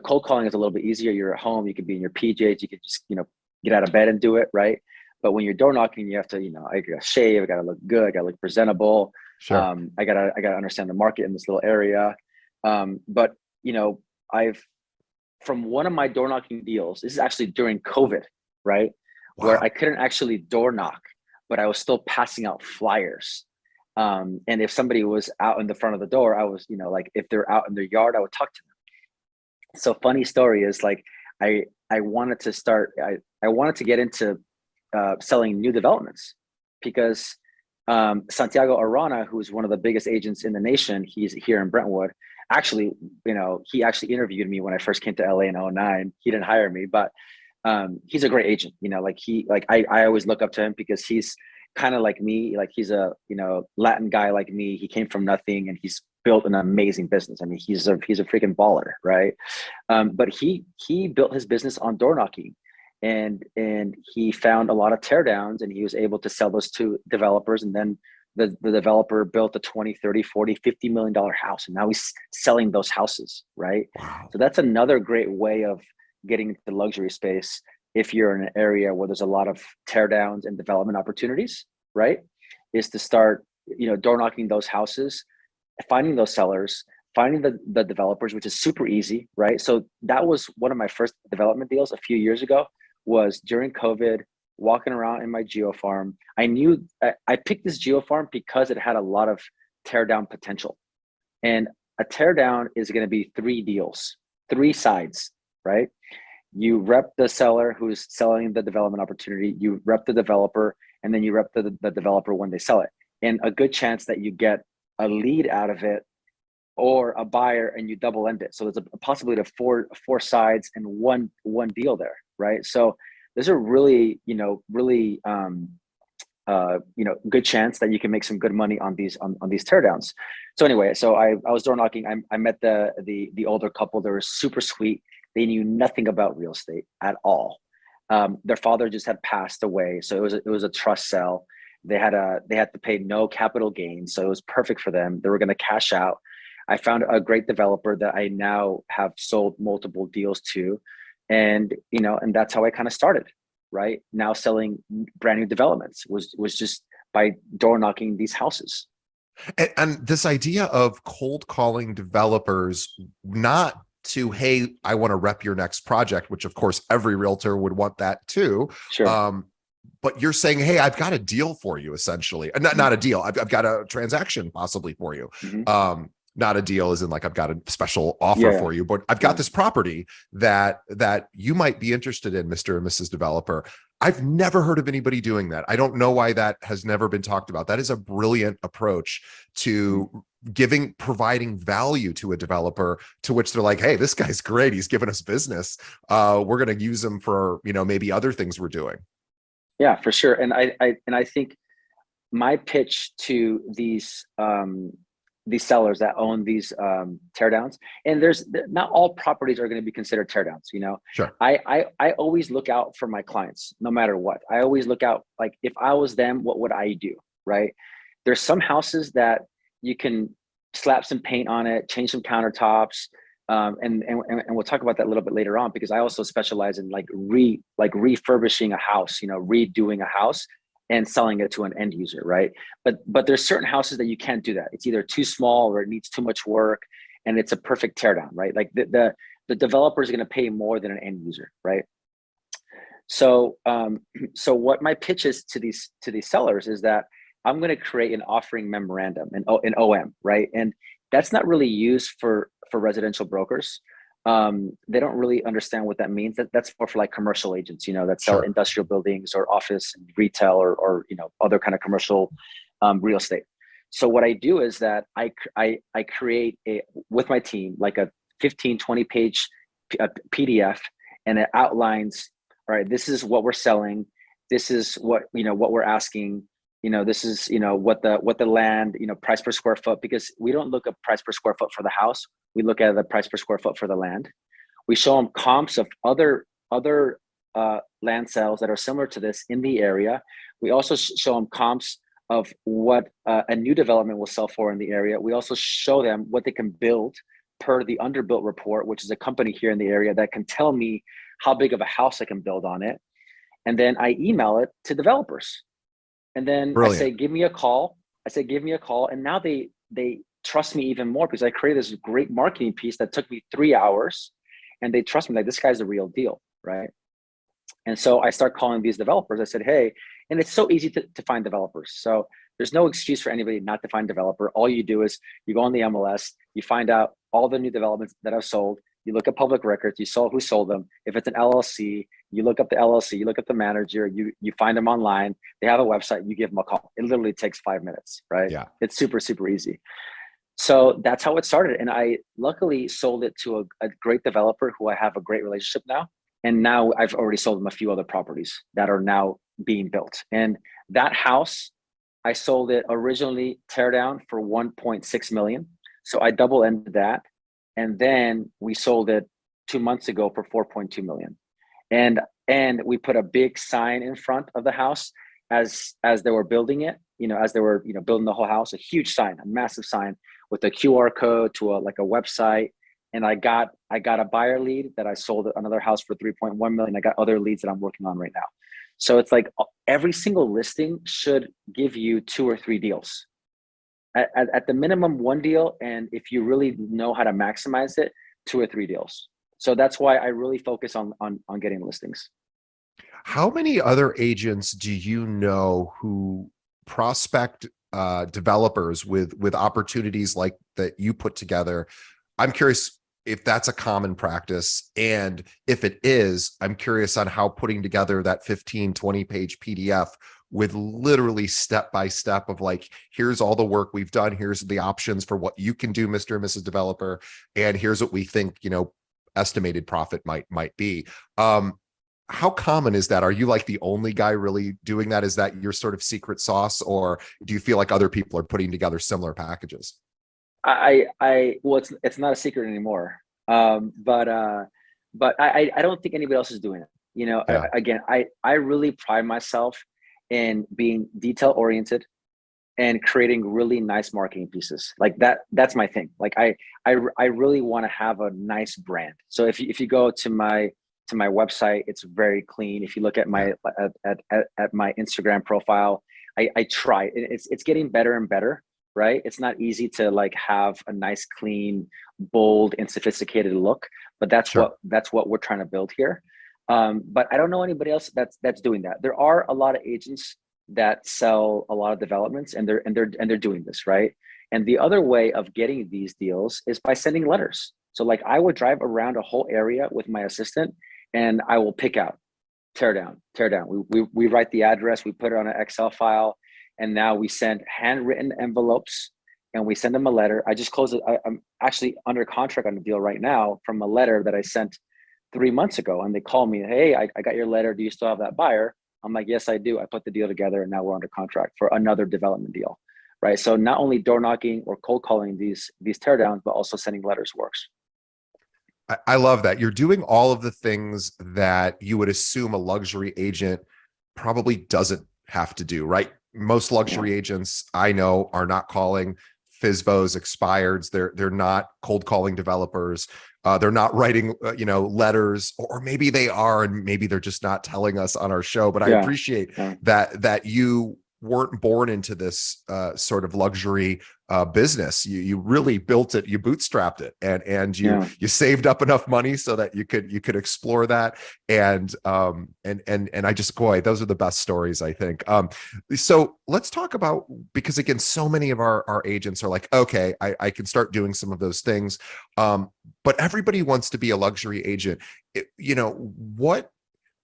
Cold calling is a little bit easier. You're at home, you could be in your PJs, you could just get out of bed and do it, right? But when you're door knocking, you have to, I gotta shave, I gotta look good, I gotta look presentable. Sure. I gotta understand the market in this little area. But I've from one of my door knocking deals. This is actually during COVID, right? Where I Wow. couldn't actually door knock, but I was still passing out flyers. And if somebody was out in the front of the door, I was, like if they're out in their yard, I would talk to them. So funny story is like I wanted to start. I wanted to get into selling new developments because Santiago Arana, who's one of the biggest agents in the nation, he's here in Brentwood. Actually, he actually interviewed me when I first came to LA in '09. He didn't hire me, but he's a great agent. I always look up to him because he's kind of like me. Like he's a Latin guy like me. He came from nothing and he's built an amazing business. I mean, he's a freaking baller, right? But he built his business on door knocking, and he found a lot of teardowns, and he was able to sell those to developers, and then the developer built a 20, 30, 40, $50 million house, and now he's selling those houses, right? Wow. So that's another great way of getting into the luxury space if you're in an area where there's a lot of teardowns and development opportunities, right? Is to start door knocking those houses, finding those sellers, finding the developers, which is super easy, right? So that was one of my first development deals a few years ago, was during COVID, walking around in my geo farm. I knew I picked this geo farm because it had a lot of tear down potential. And a tear down is going to be three deals, three sides, right? You rep the seller who's selling the development opportunity, you rep the developer, and then you rep the developer when they sell it. And a good chance that you get a lead out of it or a buyer, and you double end it. So there's a possibility of four sides and one deal there, right? So there's a really, really good chance that you can make some good money on these teardowns. So anyway, so I was door knocking. I met the older couple. They were super sweet. They knew nothing about real estate at all. Their father just had passed away, so it was a trust sale. They had to pay no capital gain, so it was perfect for them. They were going to cash out. I found a great developer that I now have sold multiple deals to, and that's how I kind of started. Right now, selling brand new developments was just by door knocking these houses. And this idea of cold calling developers, not to, hey, I want to rep your next project, which of course every realtor would want that too. Sure. But you're saying, hey, I've got a deal for you, essentially. Not a deal. I've got a transaction possibly for you. Mm-hmm. Not a deal as in like I've got a special offer for you, but I've got this property that you might be interested in, Mr. and Mrs. Developer. I've never heard of anybody doing that. I don't know why that has never been talked about. That is a brilliant approach to providing value to a developer, to which they're like, hey, this guy's great. He's giving us business. We're going to use him for, maybe other things we're doing. Yeah, for sure. And I think my pitch to these sellers that own these teardowns, and not all properties are going to be considered teardowns. Sure. I always look out for my clients, no matter what. I always look out, like, if I was them, what would I do? Right. There's some houses that you can slap some paint on it, change some countertops. And we'll talk about that a little bit later on, because I also specialize in refurbishing a house, redoing a house and selling it to an end user, right? But there's certain houses that you can't do that. It's either too small or it needs too much work, and it's a perfect teardown, right? Like the developer is going to pay more than an end user, right? So what my pitch is to these sellers is that I'm going to create an offering memorandum, an OM, right? And that's not really used for residential brokers. They don't really understand what that means. That's more for like commercial agents, that sell industrial buildings or office and retail or other kind of commercial real estate. So what I do is that I create with my team, like a 15, 20 page PDF, and it outlines, all right, this is what we're selling. This is what we're asking. This is, what the land, price per square foot, because we don't look at price per square foot for the house. We look at the price per square foot for the land. We show them comps of other land sales that are similar to this in the area. We also show them comps of what a new development will sell for in the area. We also show them what they can build per the Underbuilt report, which is a company here in the area that can tell me how big of a house I can build on it. And then I email it to developers. And then Brilliant. I say, give me a call. And now they trust me even more, because I created this great marketing piece that took me 3 hours, and they trust me, like, this guy's the real deal, right? And so I start calling these developers. I said, hey, and it's so easy to find developers. So there's no excuse for anybody not to find a developer. All you do is you go on the MLS, you find out all the new developments that I've sold. You look at public records, you saw who sold them. If it's an LLC, you look up the LLC, you look up the manager, you find them online. They have a website, you give them a call. It literally takes 5 minutes, right? Yeah. It's super, super easy. So that's how it started. And I luckily sold it to a great developer who I have a great relationship now. And now I've already sold them a few other properties that are now being built. And that house, I sold it originally tear down for 1.6 million. So I double ended that. And then we sold it 2 months ago for 4.2 million. And we put a big sign in front of the house as they were building it, as they were, building the whole house, a huge sign, a massive sign with a QR code to a website. And I got a buyer lead that I sold another house for 3.1 million. I got other leads that I'm working on right now. So it's like every single listing should give you 2 or 3 deals. At the minimum, 1 deal, and if you really know how to maximize it, 2 or 3 deals. So that's why I really focus on getting listings. How many other agents do you know who prospect developers with opportunities like that you put together? I'm curious, if that's a common practice. And if it is, I'm curious on how putting together that 15, 20 page PDF with literally step by step of like, here's all the work we've done. Here's the options for what you can do, Mr. and Mrs. Developer. And here's what we think, estimated profit might be. How common is that? Are you like the only guy really doing that? Is that your sort of secret sauce, or do you feel like other people are putting together similar packages? Well, it's not a secret anymore. But I don't think anybody else is doing it. Yeah, Again, I really pride myself in being detail oriented and creating really nice marketing pieces like that. That's my thing. Like I really want to have a nice brand. So if you go to my website, it's very clean. If you look at yeah, my at my Instagram profile, I try. It's getting better and better, right? It's not easy to like have a nice, clean, bold, and sophisticated look, but sure. that's what we're trying to build here. But I don't know anybody else that's doing that. There are a lot of agents that sell a lot of developments, and they're doing this, right? And the other way of getting these deals is by sending letters. So like I would drive around a whole area with my assistant, and I will pick out, tear down, tear down. We write the address, we put it on an Excel file, and now we send handwritten envelopes, and we send them a letter. I just closed it. I'm actually under contract on the deal right now from a letter that I sent 3 months ago, and they call me, hey, I got your letter. Do you still have that buyer? I'm like, yes, I do. I put the deal together, and now we're under contract for another development deal, right? So not only door knocking or cold calling these teardowns, but also sending letters works. I love that. You're doing all of the things that you would assume a luxury agent probably doesn't have to do, right? Most Yeah, luxury agents I know are not calling FISBOs, expireds. They're not cold calling developers. They're not writing, letters, or maybe they are, and maybe they're just not telling us on our show. But I yeah, appreciate yeah, that you weren't born into this sort of luxury business. You really built it. You bootstrapped it, and you yeah. you saved up enough money so that you could explore that. And I just, boy, those are the best stories, I think. So let's talk about, because again, so many of our agents are like, okay, I can start doing some of those things. But everybody wants to be a luxury agent.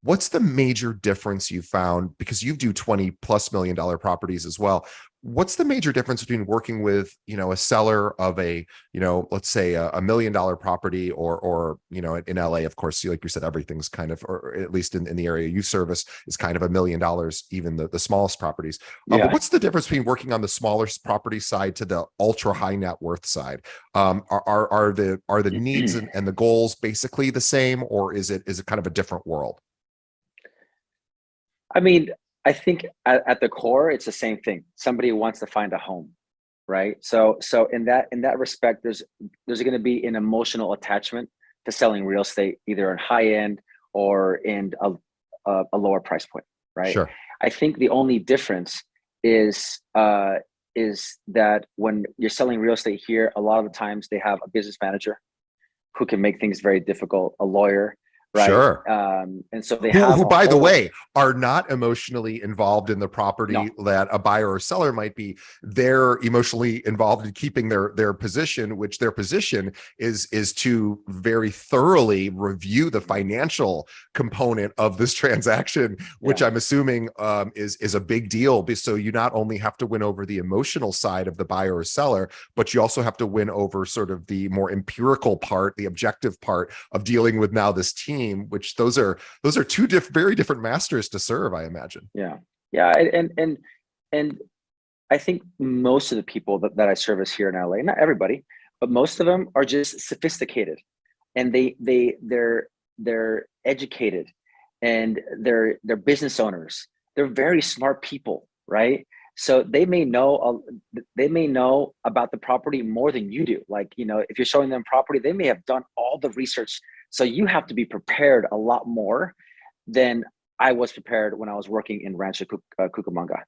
What's the major difference you found, because you do 20 plus $1 million properties as well? What's the major difference between working with, a seller of a, let's say a $1 million property, or in LA, of course, like you said, everything's kind of, or at least in the area you service, is kind of $1 million, even the smallest properties. But Yeah. what's the difference between working on the smaller property side to the ultra high net worth side? Are the needs and the goals basically the same, or is it kind of a different world? I mean, I think at the core, it's the same thing. Somebody wants to find a home, right? So in that respect, there's going to be an emotional attachment to selling real estate, either in high end or in a lower price point, right? Sure. I think the only difference is is that when you're selling real estate here, a lot of the times they have a business manager who can make things very difficult, a lawyer, right? Sure. And so they who have who a by the whole way are not emotionally involved in the property no, that a buyer or seller might be. They're emotionally involved in keeping their position, which their position is to very thoroughly review the financial component of this transaction, which yeah, I'm assuming is a big deal. So you not only have to win over the emotional side of the buyer or seller, but you also have to win over sort of the more empirical part, the objective part of dealing with now this team, which those are two very different masters to serve, I imagine. yeah, yeah, and I think most of the people that I service here in LA, not everybody, but most of them are just sophisticated, and they're educated, and they're business owners. They're very smart people, right? So they may know about the property more than you do. Like, if you're showing them property, they may have done all the research. So you have to be prepared a lot more than I was prepared when I was working in Rancho Cucamonga.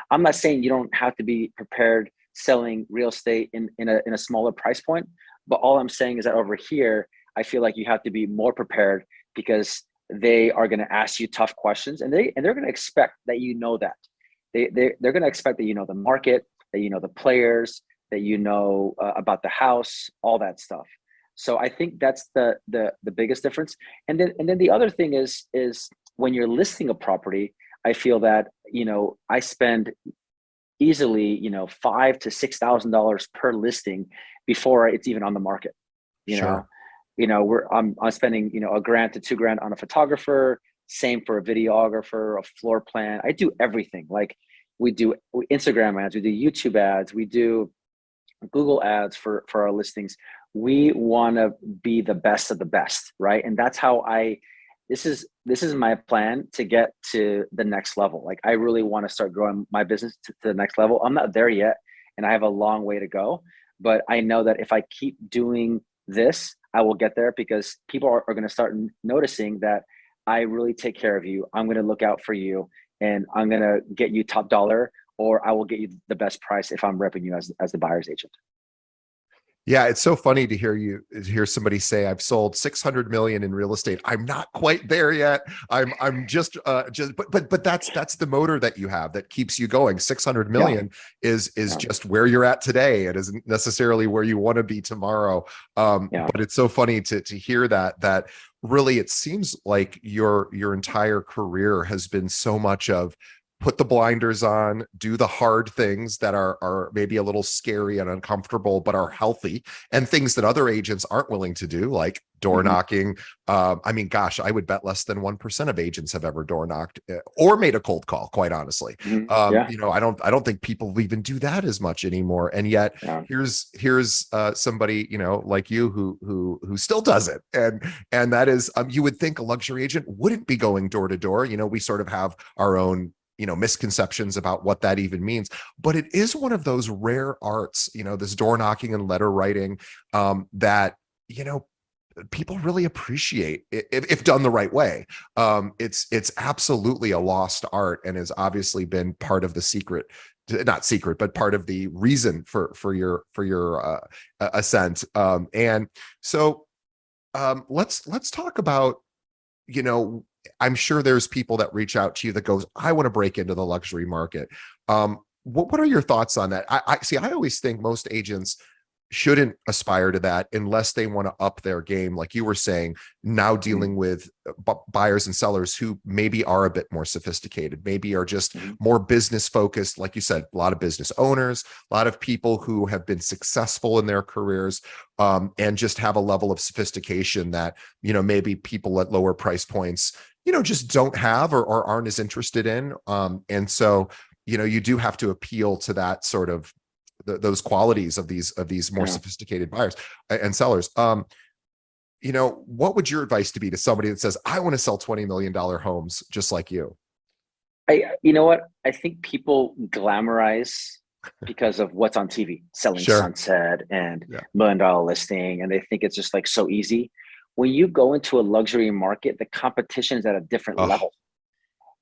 I'm not saying you don't have to be prepared selling real estate in a smaller price point, but all I'm saying is that over here, I feel like you have to be more prepared, because they are going to ask you tough questions, and they're going to expect that you know that. They're going to expect that you know the market, that you know the players, that you know about the house, all that stuff. So I think that's the biggest difference. And then the other thing is when you're listing a property, I feel that, I spend easily, $5,000 to $6,000 per listing before it's even on the market. You know, Sure. I'm spending, $1,000 to $2,000 on a photographer, same for a videographer, a floor plan. I do everything. Like we do Instagram ads, we do YouTube ads, we do Google ads for our listings. We want to be the best of the best, right? And that's how this is my plan to get to the next level. Like I really want to start growing my business to the next level. I'm not there yet and I have a long way to go, but I know that if I keep doing this, I will get there because people are going to start noticing that I really take care of you. I'm going to look out for you and I'm going to get you top dollar, or I will get you the best price if I'm repping you as the buyer's agent. Yeah, it's so funny to hear somebody say I've sold 600 million in real estate. I'm not quite there yet. I'm just but that's the motor that you have that keeps you going. 600 Yeah. million is Yeah. just where you're at today. It isn't necessarily where you want to be tomorrow. Yeah. But it's so funny to hear that really it seems like your entire career has been so much of put the blinders on, do the hard things that are maybe a little scary and uncomfortable, but are healthy, and things that other agents aren't willing to do, like door Hmm. knocking. I mean, gosh, I would bet less than 1% of agents have ever door knocked or made a cold call, quite honestly. Hmm. Yeah. I don't think people even do that as much anymore. And yet Yeah. here's somebody, like you who still does it. And that is, you would think a luxury agent wouldn't be going door to door. We sort of have our own misconceptions about what that even means, but it is one of those rare arts, this door knocking and letter writing, that people really appreciate if done the right way. It's absolutely a lost art and has obviously been part of the secret, not secret, but part of the reason for your ascent. And so let's talk about, you know, I'm sure there's people that reach out to you that goes, I want to break into the luxury market. What are your thoughts on that? I see. I always think most agents shouldn't aspire to that unless they want to up their game. Like you were saying, now Hmm. dealing with buyers and sellers who maybe are a bit more sophisticated, maybe are just Hmm. more business focused. Like you said, a lot of business owners, a lot of people who have been successful in their careers, and just have a level of sophistication that, maybe people at lower price points, just don't have or aren't as interested in. And so, you do have to appeal to that sort of those qualities of these more Yeah. sophisticated buyers and sellers. What would your advice to be to somebody that says, I want to sell $20 million homes just like you? You know what? I think people glamorize because of what's on TV, selling Sure. sunset and Yeah. $1 million listing, and they think it's just like so easy. When you go into a luxury market, the competition is at a different Oh, level.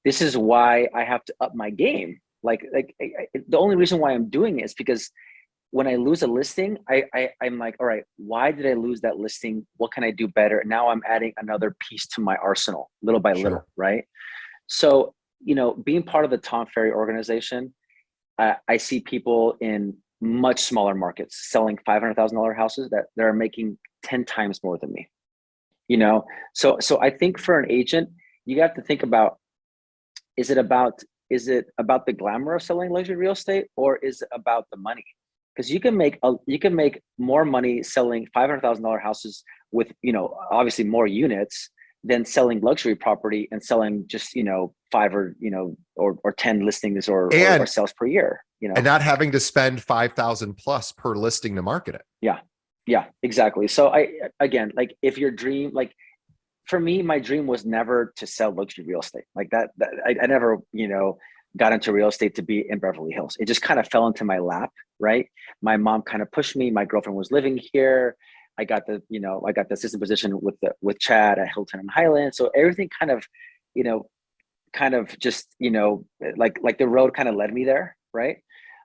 This is why I have to up my game. The only reason why I'm doing it is because when I lose a listing, I'm like, all right, why did I lose that listing? What can I do better? Now I'm adding another piece to my arsenal, little by little, sure. right? So, being part of the Tom Ferry organization, I see people in much smaller markets selling $500,000 houses that they're making 10 times more than me. You know, so I think for an agent, you have to think about, is it about is it about the glamour of selling luxury real estate, or is it about the money? Because you can make more money selling $500,000 houses with, obviously more units, than selling luxury property and selling just, five or, or 10 listings or And sales per year. not having to spend 5,000 plus per listing to market it. Yeah. Yeah, exactly. So again, like if your dream, like for me, my dream was never to sell luxury real estate like that. I never, got into real estate to be in Beverly Hills. It just kind of fell into my lap, right? My mom kind of pushed me. My girlfriend was living here. I got the assistant position with Chad at Hilton and Highland. So everything you know, kind of just, like the road kind of led me there, right?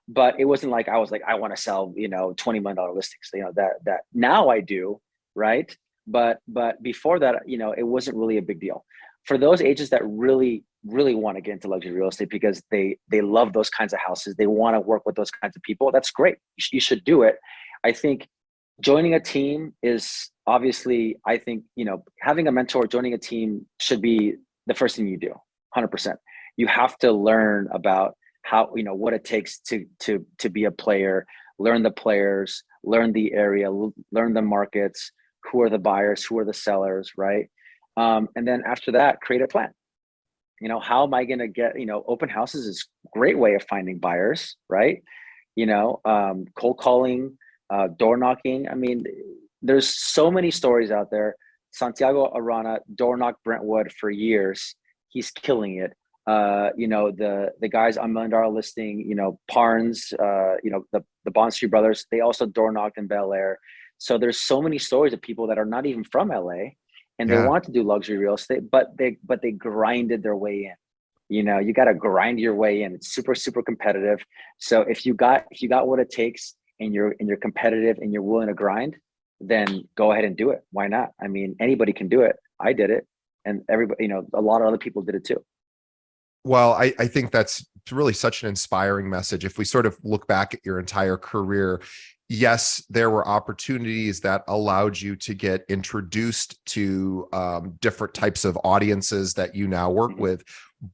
But it wasn't like I was like, I want to sell, $20 million listings, that now I do, right? But before that, it wasn't really a big deal. For those agents that really, really want to get into luxury real estate because they love those kinds of houses, they want to work with those kinds of people, that's great. You should do it. I think joining a team is obviously, I think, having a mentor, joining a team should be the first thing you do, 100%. You have to learn about how, what it takes to be a player, learn the players, learn the area, learn the markets, who are the buyers, who are the sellers, right? And then after that, create a plan. How am I going to get, open houses is a great way of finding buyers, right? Cold calling, door knocking. I mean, there's so many stories out there. Santiago Arana door knocked Brentwood for years. He's killing it. The guys on Million Dollar Listing, Parnes, the Bond Street brothers, they also door knocked in Bel Air. So there's so many stories of people that are not even from LA and they Yeah. want to do luxury real estate, but they grinded their way in. You got to grind your way in. It's super, super competitive. So if you got what it takes and you're competitive and you're willing to grind, then go ahead and do it. Why not? I mean, anybody can do it. I did it, and everybody, a lot of other people did it too. Well, I think that's really such an inspiring message. If we sort of look back at your entire career, yes, there were opportunities that allowed you to get introduced to different types of audiences that you now work with,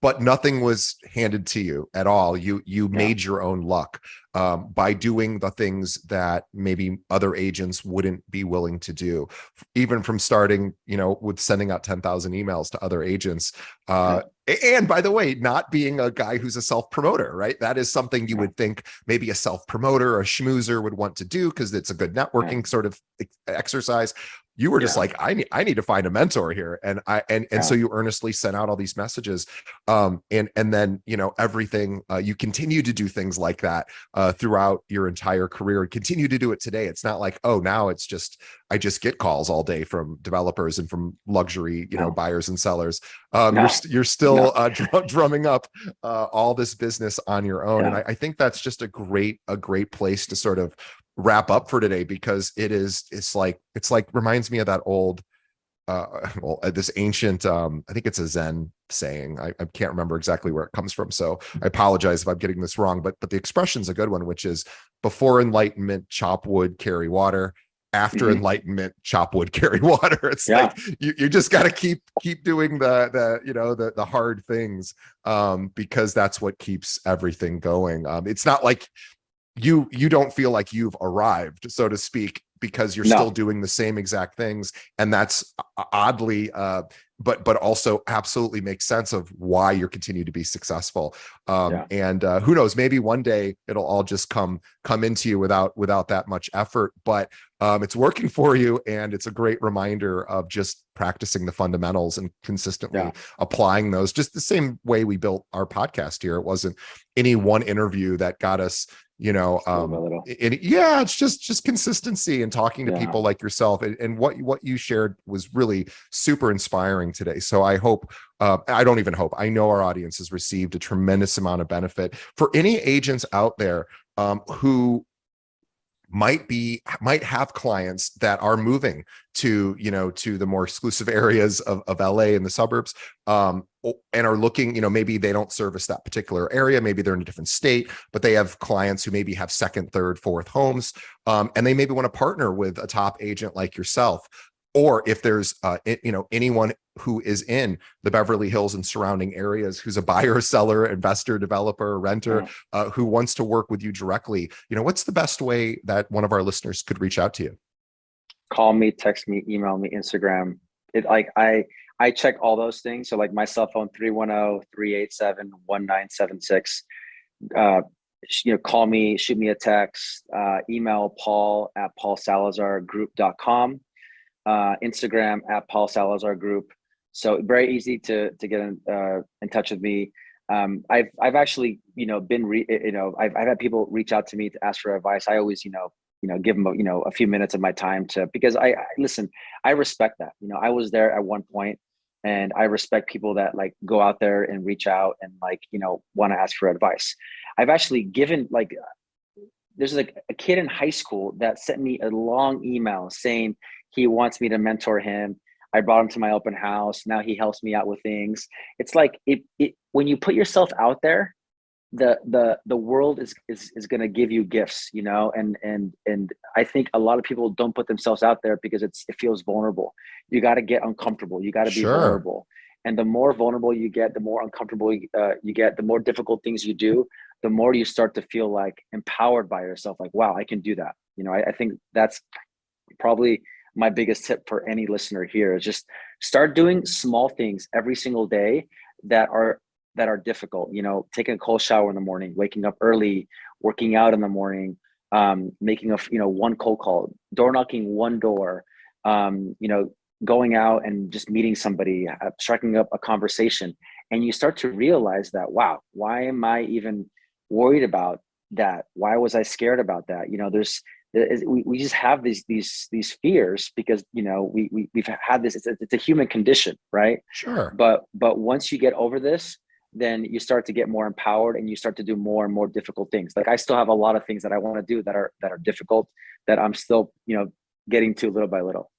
but nothing was handed to you at all. You made your own luck by doing the things that maybe other agents wouldn't be willing to do, even from starting, with sending out 10,000 emails to other agents. And by the way, not being a guy who's a self-promoter, right? That is something you would think maybe a self-promoter or a schmoozer would want to do because it's a good networking sort of exercise. You were just like, I need to find a mentor here. And so you earnestly sent out all these messages. And then, everything, you continue to do things like that throughout your entire career, continue to do it today. It's not like, oh, now it's just, I just get calls all day from developers and from luxury, buyers and sellers. You're still drumming up all this business on your own. And I think that's just a great place to sort of wrap up for today, because it's like reminds me of that old this ancient I think it's a Zen saying. I can't remember exactly where it comes from, so I apologize if I'm getting this wrong, but the expression's a good one, which is before enlightenment, chop wood, carry water. After enlightenment, chop wood, carry water. It's like you just got to keep doing the hard things, because that's what keeps everything going. It's not like you don't feel like you've arrived, so to speak, because you're still doing the same exact things, and that's oddly but also absolutely makes sense of why you're continuing to be successful. And who knows, maybe one day it'll all just come into you without that much effort, but it's working for you, and it's a great reminder of just practicing the fundamentals and consistently applying those, just the same way we built our podcast here. It wasn't any one interview that got us, it's just consistency and talking to people like yourself, and what you shared was really super inspiring today. So I hope, I don't even hope, I know our audience has received a tremendous amount of benefit. For any agents out there who might have clients that are moving to the more exclusive areas of LA and the suburbs, and are looking, maybe they don't service that particular area, maybe they're in a different state, but they have clients who maybe have second, third, fourth homes, and they maybe want to partner with a top agent like yourself. Or if there's anyone who is in the Beverly Hills and surrounding areas who's a buyer, seller, investor, developer, renter, who wants to work with you directly, what's the best way that one of our listeners could reach out to you? Call me, text me, email me, Instagram. I check all those things. So like my cell phone, 310-387-1976. Call me, shoot me a text, email Paul at paulsalazargroup.com. Instagram at Paul Salazar Group. So very easy to get in touch with me. I've actually I've had people reach out to me to ask for advice. I always give them a few minutes of my time because I listen. I respect that. I was there at one point, and I respect people that like go out there and reach out and want to ask for advice. I've actually given there's like a kid in high school that sent me a long email saying he wants me to mentor him. I brought him to my open house. Now he helps me out with things. It's like when you put yourself out there, the world is going to give you gifts, you know, and I think a lot of people don't put themselves out there because it feels vulnerable. You got to get uncomfortable. You got to be Sure. vulnerable. And the more vulnerable you get, the more uncomfortable you get, the more difficult things you do, the more you start to feel like empowered by yourself. Like, wow, I can do that. You know, I think that's probably my biggest tip for any listener here is just start doing small things every single day that are difficult. You know, taking a cold shower in the morning, waking up early, working out in the morning, making one cold call, door knocking one door, you know, going out and just meeting somebody, striking up a conversation, and you start to realize that, wow, why am I even worried about that? Why was I scared about that? You know, we just have these fears because, you know, we've had this. It's a human condition, right? Sure. But once you get over this, then you start to get more empowered and you start to do more and more difficult things. Like I still have a lot of things that I want to do that are difficult, that I'm still, you know, getting to little by little.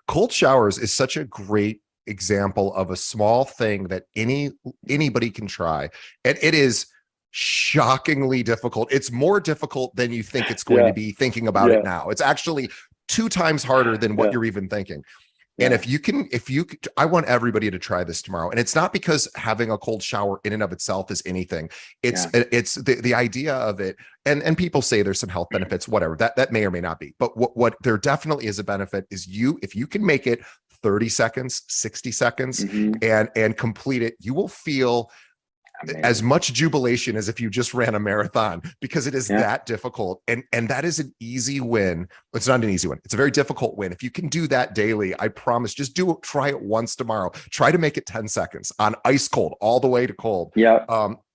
Cold showers is such a great example of a small thing that anybody can try, and it is shockingly difficult. It's more difficult than you think it's going Yeah, to be thinking about it yeah, now. It's actually 2 times harder than what yeah, you're even thinking. And yeah, I want everybody to try this tomorrow. And it's not because having a cold shower in and of itself is anything. It's yeah. it's the idea of it. And people say there's some health benefits, whatever. That may or may not be. But what there definitely is a benefit is if you can make it 30 seconds, 60 seconds Hmm. and complete it, you will feel as Amazing. much jubilation as if you just ran a marathon, because it is Yeah, that difficult. And that is an easy win. It's not an easy one. It's a very difficult win. If you can do that daily, I promise, just try it once tomorrow. Try to make it 10 seconds on ice cold, all the way to cold. yeah,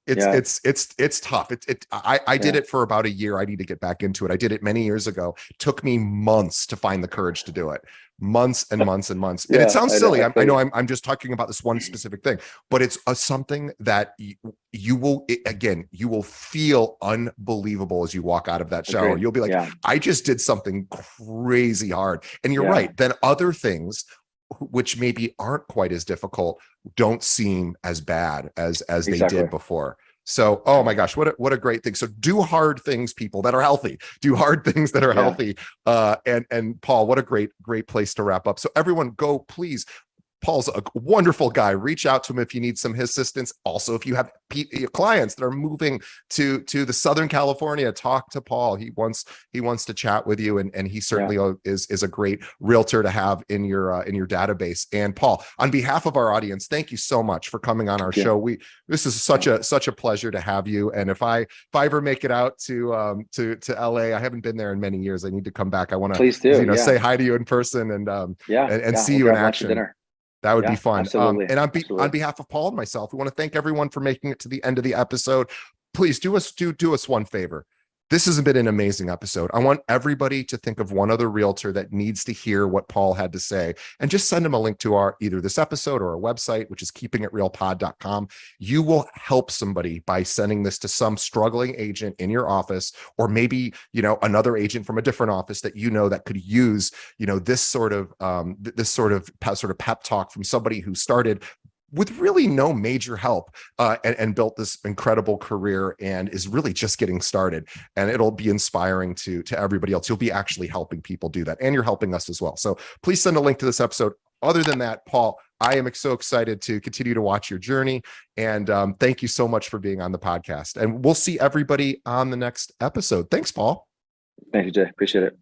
It's yeah, tough. I did yeah. it for about a year. I need to get back into it. I did it many years ago. It took me months to find the courage to do it. Months and months and months. And it Yeah, sounds I know. silly. I I feel know you. I'm just talking about this one specific thing, but it's something that you will, again, you will feel unbelievable as you walk out of that shower. Agreed. You'll be like, Yeah, I just did something crazy hard. And you're yeah, right. Then other things, which maybe aren't quite as difficult, don't seem as bad as they exactly. did before. So, oh my gosh, what a great thing. So do hard things, people, that are healthy. Do hard things that are Yeah, healthy. And Paul, what a great place to wrap up. So everyone go, please. Paul's a wonderful guy. Reach out to him if you need some assistance. Also, if you have clients that are moving to the Southern California, talk to Paul. He wants to chat with you, and he yeah. certainly is a great realtor to have in your database. And Paul, on behalf of our audience, thank you so much for coming on our Thank you. show. This is Yeah. such a pleasure to have you. And if I ever make it out to LA, I haven't been there in many years. I need to come back. I want to Please do. say Yeah, hi to you in person and yeah, yeah. see We'll you in grab lunch or action. dinner. That would be Yeah, fun. absolutely, And on absolutely. behalf of Paul and myself, we want to thank everyone for making it to the end of the episode. Please do us one favor. This has been an amazing episode. I want everybody to think of one other realtor that needs to hear what Paul had to say, and just send them a link to either this episode or our website, which is keepingitrealpod.com. You will help somebody by sending this to some struggling agent in your office, or maybe, another agent from a different office that that could use, this sort of pep talk from somebody who started with really no major help, and built this incredible career and is really just getting started. And it'll be inspiring to everybody else. You'll be actually helping people do that, and you're helping us as well. So please send a link to this episode. Other than that, Paul, I am so excited to continue to watch your journey. And thank you so much for being on the podcast. And we'll see everybody on the next episode. Thanks, Paul. Thank you, Jay. Appreciate it.